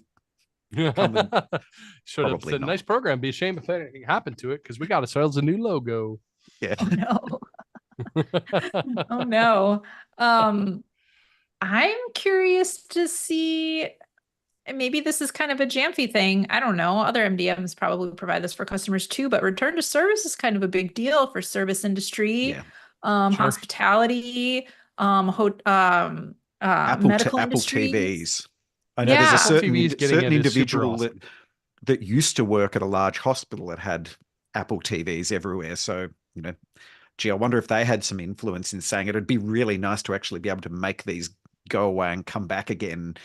Should have said, nice program. Be a shame if anything happened to it because we got ourselves a new logo. Yeah. Oh no. Oh no. I'm curious to see. Maybe this is kind of a Jamfy thing. I don't know. Other MDMs probably provide this for customers too, but return to service is kind of a big deal for service industry, Yeah. Hospitality, medical industry. TVs. I know there's a certain individual that used to work at a large hospital that had Apple TVs everywhere. So, gee, I wonder if they had some influence in saying it'd be really nice to actually be able to make these go away and come back again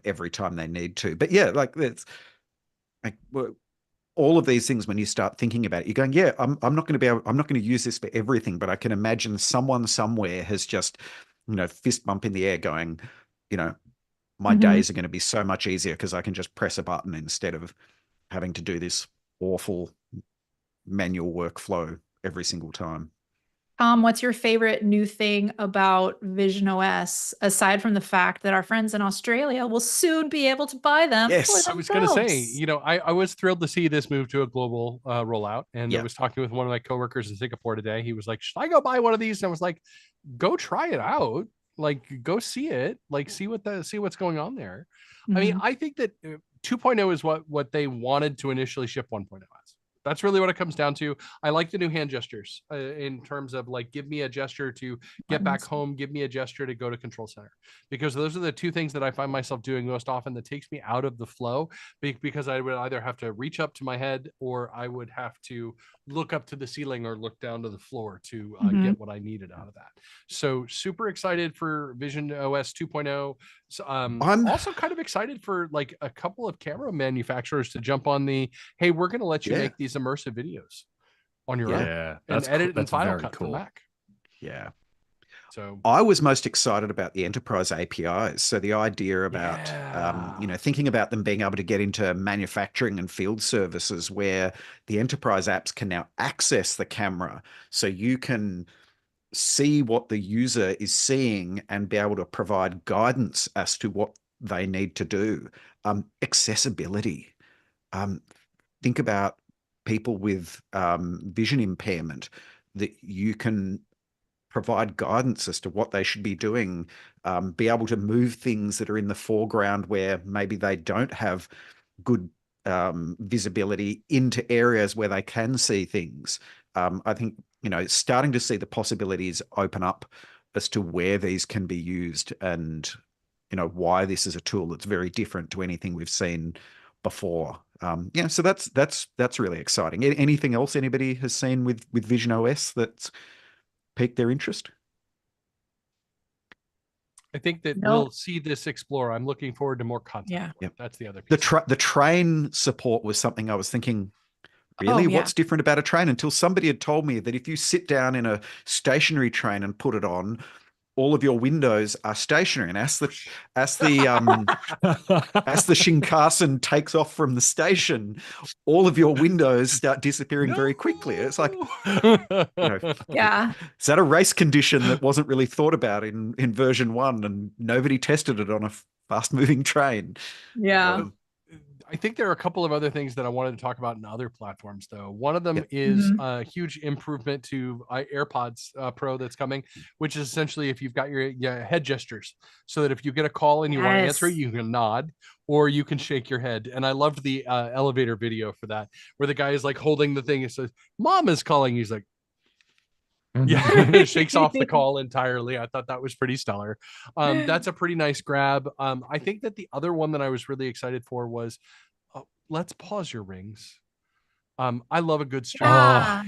every time they need to. But yeah, like that's like all of these things. When you start thinking about it, you're going, yeah, I'm not going to use this for everything, but I can imagine someone somewhere has just, fist bump in the air going, my days are going to be so much easier because I can just press a button instead of having to do this awful manual workflow every single time. Tom, what's your favorite new thing about Vision OS, aside from the fact that our friends in Australia will soon be able to buy them Yes. for I was going to say, themselves? you know, I was thrilled to see this move to a global rollout. And Yeah. I was talking with one of my coworkers in Singapore today. He was like, should I go buy one of these? And I was like, go try it out. Like, go see it. Like, see what's going on there. I mean, Mhm. I think that 2.0 is what they wanted to initially ship 1.0 as. That's really what it comes down to. I like the new hand gestures in terms of like, give me a gesture to get back Buttons. home, give me a gesture to go to control center, because those are the two things that I find myself doing most often that takes me out of the flow, because I would either have to reach up to my head or I would have to look up to the ceiling or look down to the floor to Mhm. get what I needed out of that. So super excited for Vision OS 2.0. So, I'm also kind of excited for like a couple of camera manufacturers to jump on the, hey, we're going to let you Yeah. make these immersive videos on your Yeah. own Yeah, and that's edit in that's Final very Cut for cool. Mac. yeah. So I was most excited about the enterprise APIs. So the idea about, Yeah. thinking about them being able to get into manufacturing and field services where the enterprise apps can now access the camera. So you can see what the user is seeing and be able to provide guidance as to what they need to do. Accessibility. Think about people with vision impairment, that you can provide guidance as to what they should be doing, be able to move things that are in the foreground where maybe they don't have good visibility into areas where they can see things. I think, starting to see the possibilities open up as to where these can be used, and why this is a tool that's very different to anything we've seen before. So that's really exciting. Anything else anybody has seen with Vision OS that's piqued their interest? I think that No. we'll see this explore. I'm looking forward to more content. Yeah. for it. Yep. That's the other The piece. the train support was something I was thinking, really, Oh, yeah. what's different about a train? Until somebody had told me that if you sit down in a stationary train and put it on, all of your windows are stationary. And as the Shinkansen takes off from the station, all of your windows start disappearing very quickly. It's like, Yeah. is that a race condition that wasn't really thought about in version 1, and nobody tested it on a fast moving train? Yeah. I think there are a couple of other things that I wanted to talk about in other platforms, though. One of them Yep. is Mhm. a huge improvement to AirPods Pro that's coming, which is essentially if you've got your head gestures, so that if you get a call and you want to answer it, Yes. you can nod or you can shake your head. And I loved the elevator video for that, where the guy is like holding the thing and says, "Mom is calling." He's like, yeah, shakes off the call entirely. I thought that was pretty stellar. That's a pretty nice grab. I think that the other one that I was really excited for was let's pause your rings. I love a good streak. Yeah.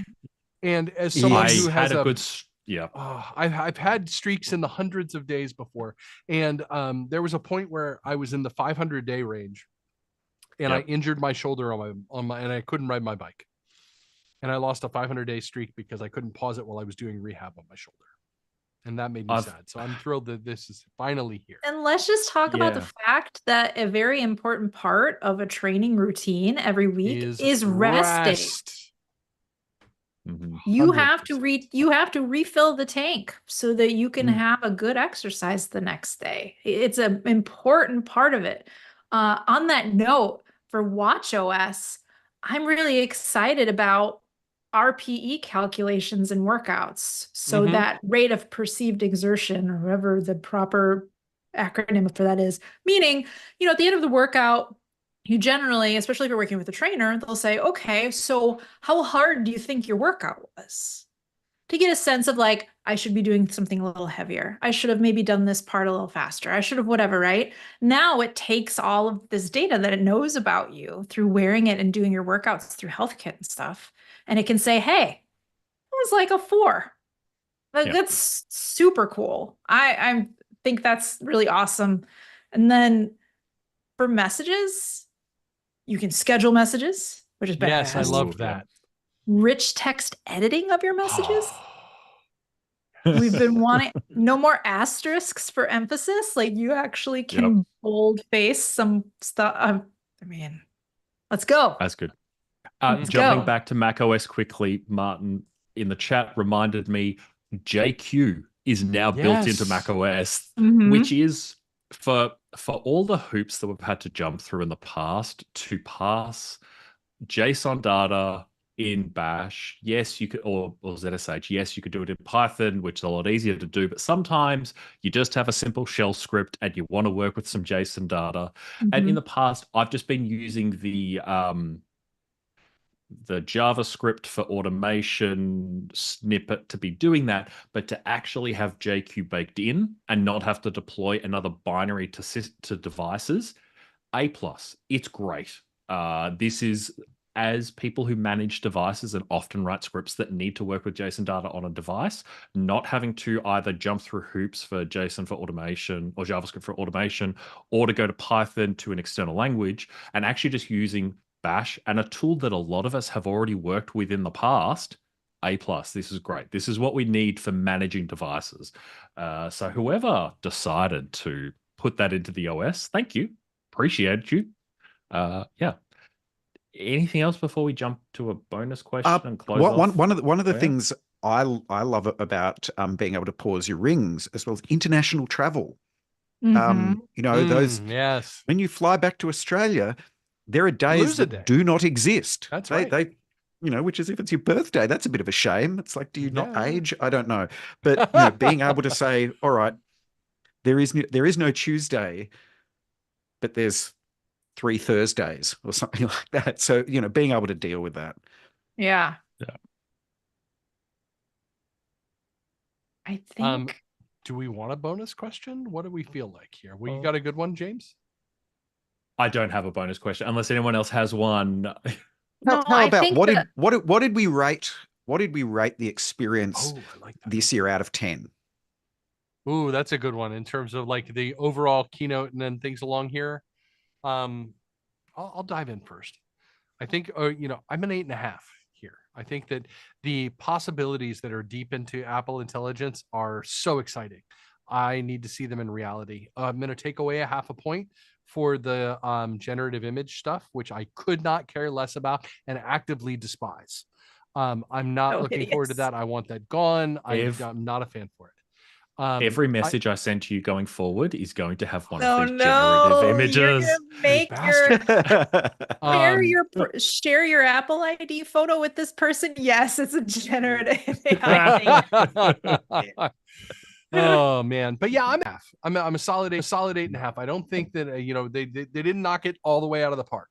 And as someone I who had has a good yeah. I've had streaks in the hundreds of days before. And there was a point where I was in the 500-day range and I Yep. injured my shoulder on my and I couldn't ride my bike. And I lost a 500-day streak because I couldn't pause it while I was doing rehab on my shoulder. And that made me sad. So I'm thrilled that this is finally here. And let's just talk about the Yeah. fact that a very important part of a training routine every week is resting. rest. Mhm. You have to 100%. you have to refill the tank so that you can Mm. have a good exercise the next day. It's an important part of it. On that note, for WatchOS, I'm really excited about RPE calculations and workouts. So Mhm. that rate of perceived exertion, or whatever the proper acronym for that is, meaning, at the end of the workout, you generally, especially if you're working with a trainer, they'll say, okay, so how hard do you think your workout was? To get a sense of like, I should be doing something a little heavier. I should have maybe done this part a little faster. I should have whatever, right? Now it takes all of this data that it knows about you through wearing it and doing your workouts through HealthKit and stuff. And it can say, hey, it was like a 4. Like, Yeah. that's super cool. I think that's really awesome. And then for messages, you can schedule messages, which is badass. Yes, I loved Ooh, yeah. that. Rich text editing of your messages. We've been wanting no more asterisks for emphasis. Like, you actually can boldface some stuff. I mean, let's go. That's good. Let's Jumping go. back to macOS quickly, Martin in the chat reminded me JQ is now built into Yes. macOS, Mhm. which is for all the hoops that we've had to jump through in the past to pass JSON data in Bash. Yes, you could, or ZSH. Yes, you could do it in Python, which is a lot easier to do. But sometimes you just have a simple shell script and you want to work with some JSON data. And in Mhm. the past, I've just been using the JavaScript for automation snippet to be doing that, but to actually have JQ baked in and not have to deploy another binary to devices, A+. It's great. This is, as people who manage devices and often write scripts that need to work with JSON data on a device, not having to either jump through hoops for JSON for automation or JavaScript for automation, or to go to Python to an external language, and actually just using Bash and a tool that a lot of us have already worked with in the past. A+. This is great. This is what we need for managing devices. So whoever decided to put that into the OS, thank you. Appreciate you. Yeah. Anything else before we jump to a bonus question and close off? One of the Oh, yeah. things I love about being able to pause your rings, as well as international travel. Mhm. You know, those Yes. when you fly back to Australia, there are days lose a that day. do not exist. That's They, right. which is if it's your birthday, that's a bit of a shame. It's like, do you not Yeah. age? I don't know. But being able to say, all right, there is no Tuesday, but there's 3 Thursdays or something like that. So, being able to deal with that. Yeah. Yeah. I think Do we want a bonus question? What do we feel like here? You got a good one, James? I don't have a bonus question unless anyone else has one. no, How I about think what that did we rate the experience I like that. this year out of 10? Ooh, that's a good one in terms of like the overall keynote and then things along here. I'll dive in first. I think, I'm an 8.5 here. I think that the possibilities that are deep into Apple Intelligence are so exciting. I need to see them in reality. I'm going to take away a 0.5 point for the generative image stuff, which I could not care less about and actively despise. I'm not so looking forward to hideous. that. I want that gone. If- I'm not a fan for it. Every message I send to you going forward is going to have one Oh of these no, generative you're images. gonna make Um, share your Apple ID photo with this person. Yes, it's a generative AI thing. Oh man, but yeah, I'm a solid 8.5. I don't think that they didn't knock it all the way out of the park.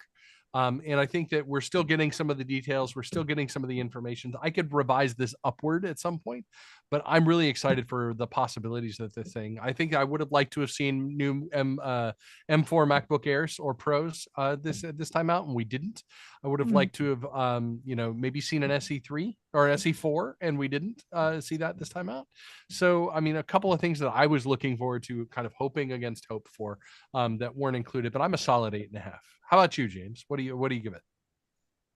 And I think that we're still getting some of the details. We're still getting some of the information. I could revise this upward at some point, but I'm really excited for the possibilities of the thing. I think I would have liked to have seen new M4 MacBook Airs or Pros this time out, and we didn't. I would have liked to have maybe seen an SE3 or an SE4, and we didn't see that this time out. So I mean, a couple of things that I was looking forward to, kind of hoping against hope for, that weren't included. But I'm a solid 8.5. How about you, James? What do you give it?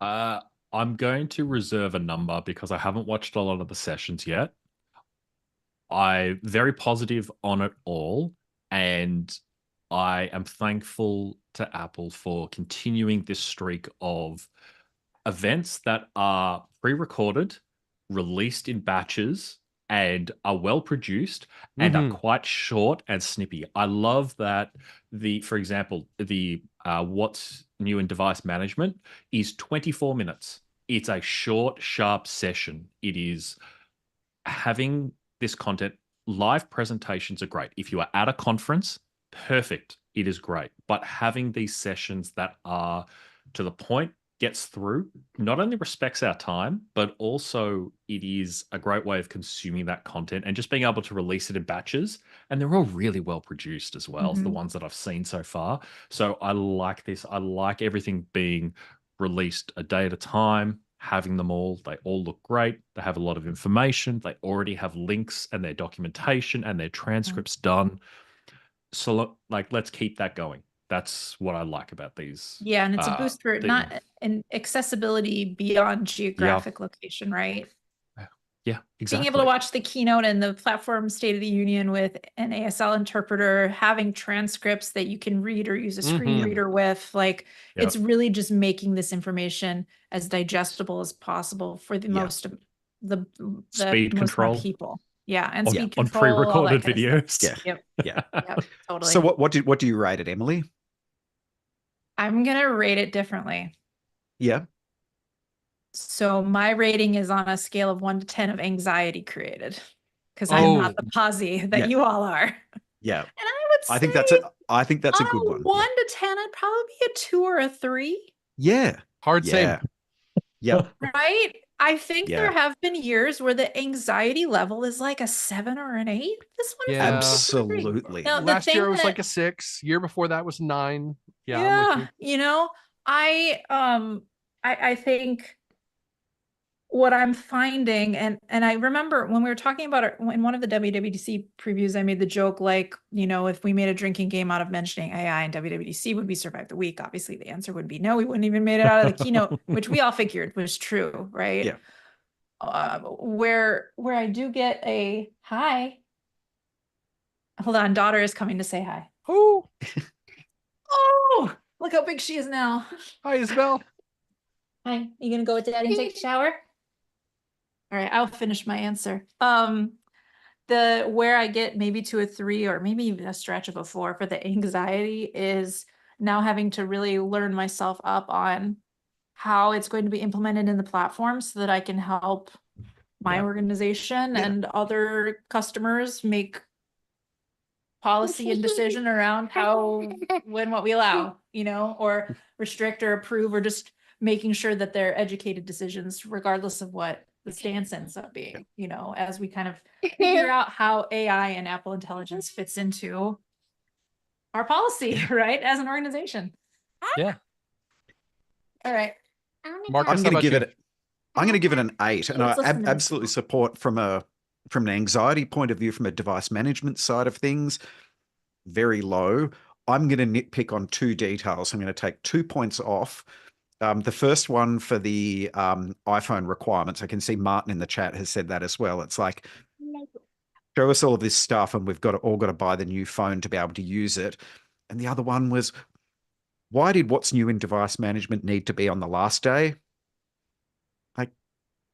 I'm going to reserve a number because I haven't watched a lot of the sessions yet. I'm very positive on it all, and I am thankful to Apple for continuing this streak of events that are pre-recorded, released in batches, and are well produced and are quite short and snippy. I love that for example, the what's new in device management is 24 minutes. It's a short, sharp session. It is having this content. Live presentations are great. If you are at a conference, perfect. It is great. But having these sessions that are to the point, gets through, not only respects our time, but also it is a great way of consuming that content and just being able to release it in batches. And they're all really well produced as well, the ones that I've seen so far. So I like this. I like everything being released a day at a time, having them all. They all look great. They have a lot of information. They already have links and their documentation and their transcripts done. So let's keep that going. That's what I like about these. Yeah, and it's a boost for not an accessibility beyond geographic location, right? Yeah, exactly. Being able to watch the keynote and the platform State of the Union with an ASL interpreter, having transcripts that you can read or use a screen reader with, it's really just making this information as digestible as possible for the most of the speed most amount control of people. Yeah, and On- speed on control, all that pre-recorded kind of stuff. videos. Yeah. Yep. Yeah. Yep. Totally. So what do you rate it, Emily? I'm gonna rate it differently. Yeah. So my rating is on a scale of 1 to 10 of anxiety created, because I'm not the posse that Yeah. you all are. Yeah. And I would say I think that's a on good a one. 1 to 10, I'd probably be a 2 or a 3, Yeah. Hard Yeah. same. Yep. right? I think Yeah. there have been years where the anxiety level is like a 7 or an 8. This one is Yeah. Absolutely. Now, the Last thing year it was that- like a 6. Year before that was 9. Yeah, I'm with you. you know, I think what I'm finding, and I remember when we were talking about it in one of the WWDC previews, I made the joke, like, you know, if we made a drinking game out of mentioning AI and WWDC, would we survive the week? Obviously the answer would be no, we wouldn't even made it out of the keynote, which we all figured was true, right? Yeah. Where I do get a hi. Hold on, daughter is coming to say hi. Oh, Oh, look how big she is now. hi, Isabel. Hi, you gonna go with daddy and take a shower? All right, I'll finish my answer. The where I get maybe to a 3 or maybe even a stretch of a 4 for the anxiety is now having to really learn myself up on how it's going to be implemented in the platform so that I can help my Yeah. organization Yeah. and other customers make policy and decision around how, when, what we allow, you know, or restrict or approve, or just making sure that they're educated decisions, regardless of what the stance ends up being, you know, as we kind of figure out how AI and Apple Intelligence fits into our policy, right? As an organization. Yeah. All right. Marcus, I'm how going to about give you? it. I'm going to give it an 8, and I Let's listen to absolutely this. support from an anxiety point of view, from a device management side of things, very low. I'm going to nitpick on 2 details. I'm going to take 2 points off. The first one for the iPhone requirements. I can see Martin in the chat has said that as well. It's like, show us all of this stuff, and we've all got to buy the new phone to be able to use it. And the other one was, why did what's new in device management need to be on the last day? Like,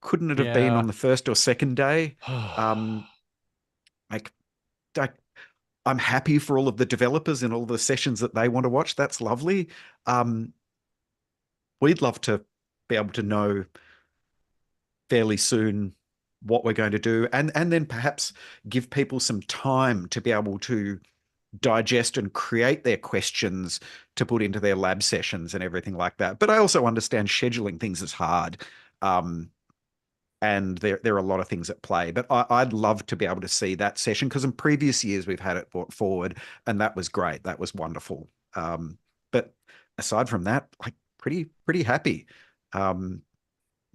couldn't it have been Yeah. on the first or second day? Like, I'm happy for all of the developers and all the sessions that they want to watch. That's lovely. We'd love to be able to know fairly soon what we're going to do, and then perhaps give people some time to be able to digest and create their questions to put into their lab sessions and everything like that. But I also understand scheduling things is hard. And there are a lot of things at play, but I'd love to be able to see that session, because in previous years we've had it brought forward, and that was great. That was wonderful. But aside from that, like, pretty happy.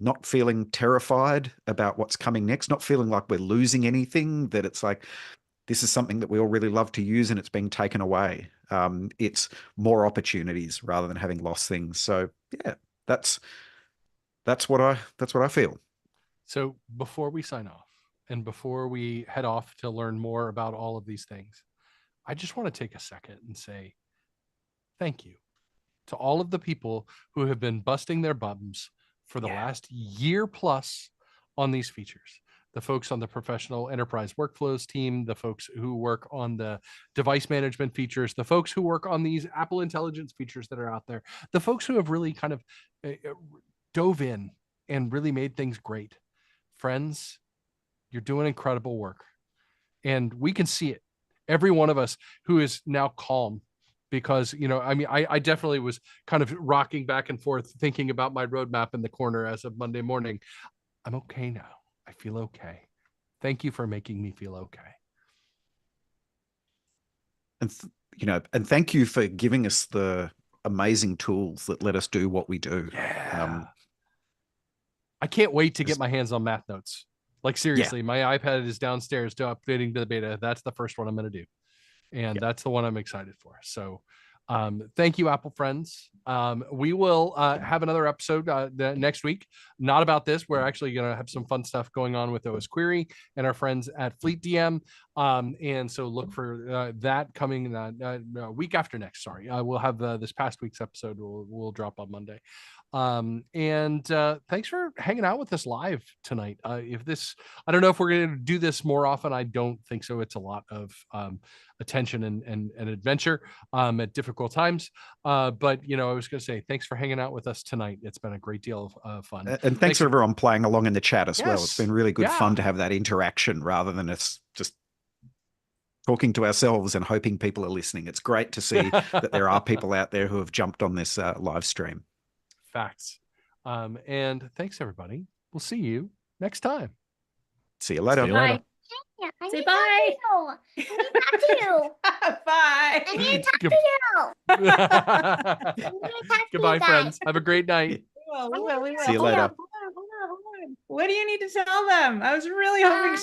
Not feeling terrified about what's coming next, not feeling like we're losing anything, that it's like, this is something that we all really love to use and it's being taken away. It's more opportunities rather than having lost things. So yeah, that's what I feel. So before we sign off and before we head off to learn more about all of these things, I just want to take a second and say thank you to all of the people who have been busting their bums for the last year plus on these features. The folks on the professional enterprise workflows team, the folks who work on the device management features, the folks who work on these Apple Intelligence features that are out there, the folks who have really kind of dove in and really made things great. Friends, you're doing incredible work. And we can see it. Every one of us who is now calm, because, you know, I mean, I definitely was kind of rocking back and forth thinking about my roadmap in the corner as of Monday morning. I'm okay now. I feel okay. Thank you for making me feel okay. And and thank you for giving us the amazing tools that let us do what we do. Yeah. I can't wait to get my hands on math notes. Like, seriously, my iPad is downstairs to updating to the beta. That's the first one I'm going to do. And that's the one I'm excited for. So Thank you, Apple friends. We will have another episode next week. Not about this. We're actually going to have some fun stuff going on with OS Query and our friends at Fleet DM. And so look for that coming week after next. Sorry, we'll have this past week's episode. We'll drop on Monday. And thanks for hanging out with us live tonight. I don't know if we're going to do this more often. I don't think so. It's a lot of attention and adventure at difficult times. But I was going to say thanks for hanging out with us tonight. It's been a great deal of fun. And thanks for everyone playing along in the chat as well. It's been really good fun to have that interaction rather than us just talking to ourselves and hoping people are listening. It's great to see that there are people out there who have jumped on this live stream. Facts. And thanks, everybody. We'll see you next time. See you later. Bye. Say bye. Bye. I need to talk to you. Goodbye, friends. Have a great night. We will. See you later. Hold on. What do you need to tell them? I was really hoping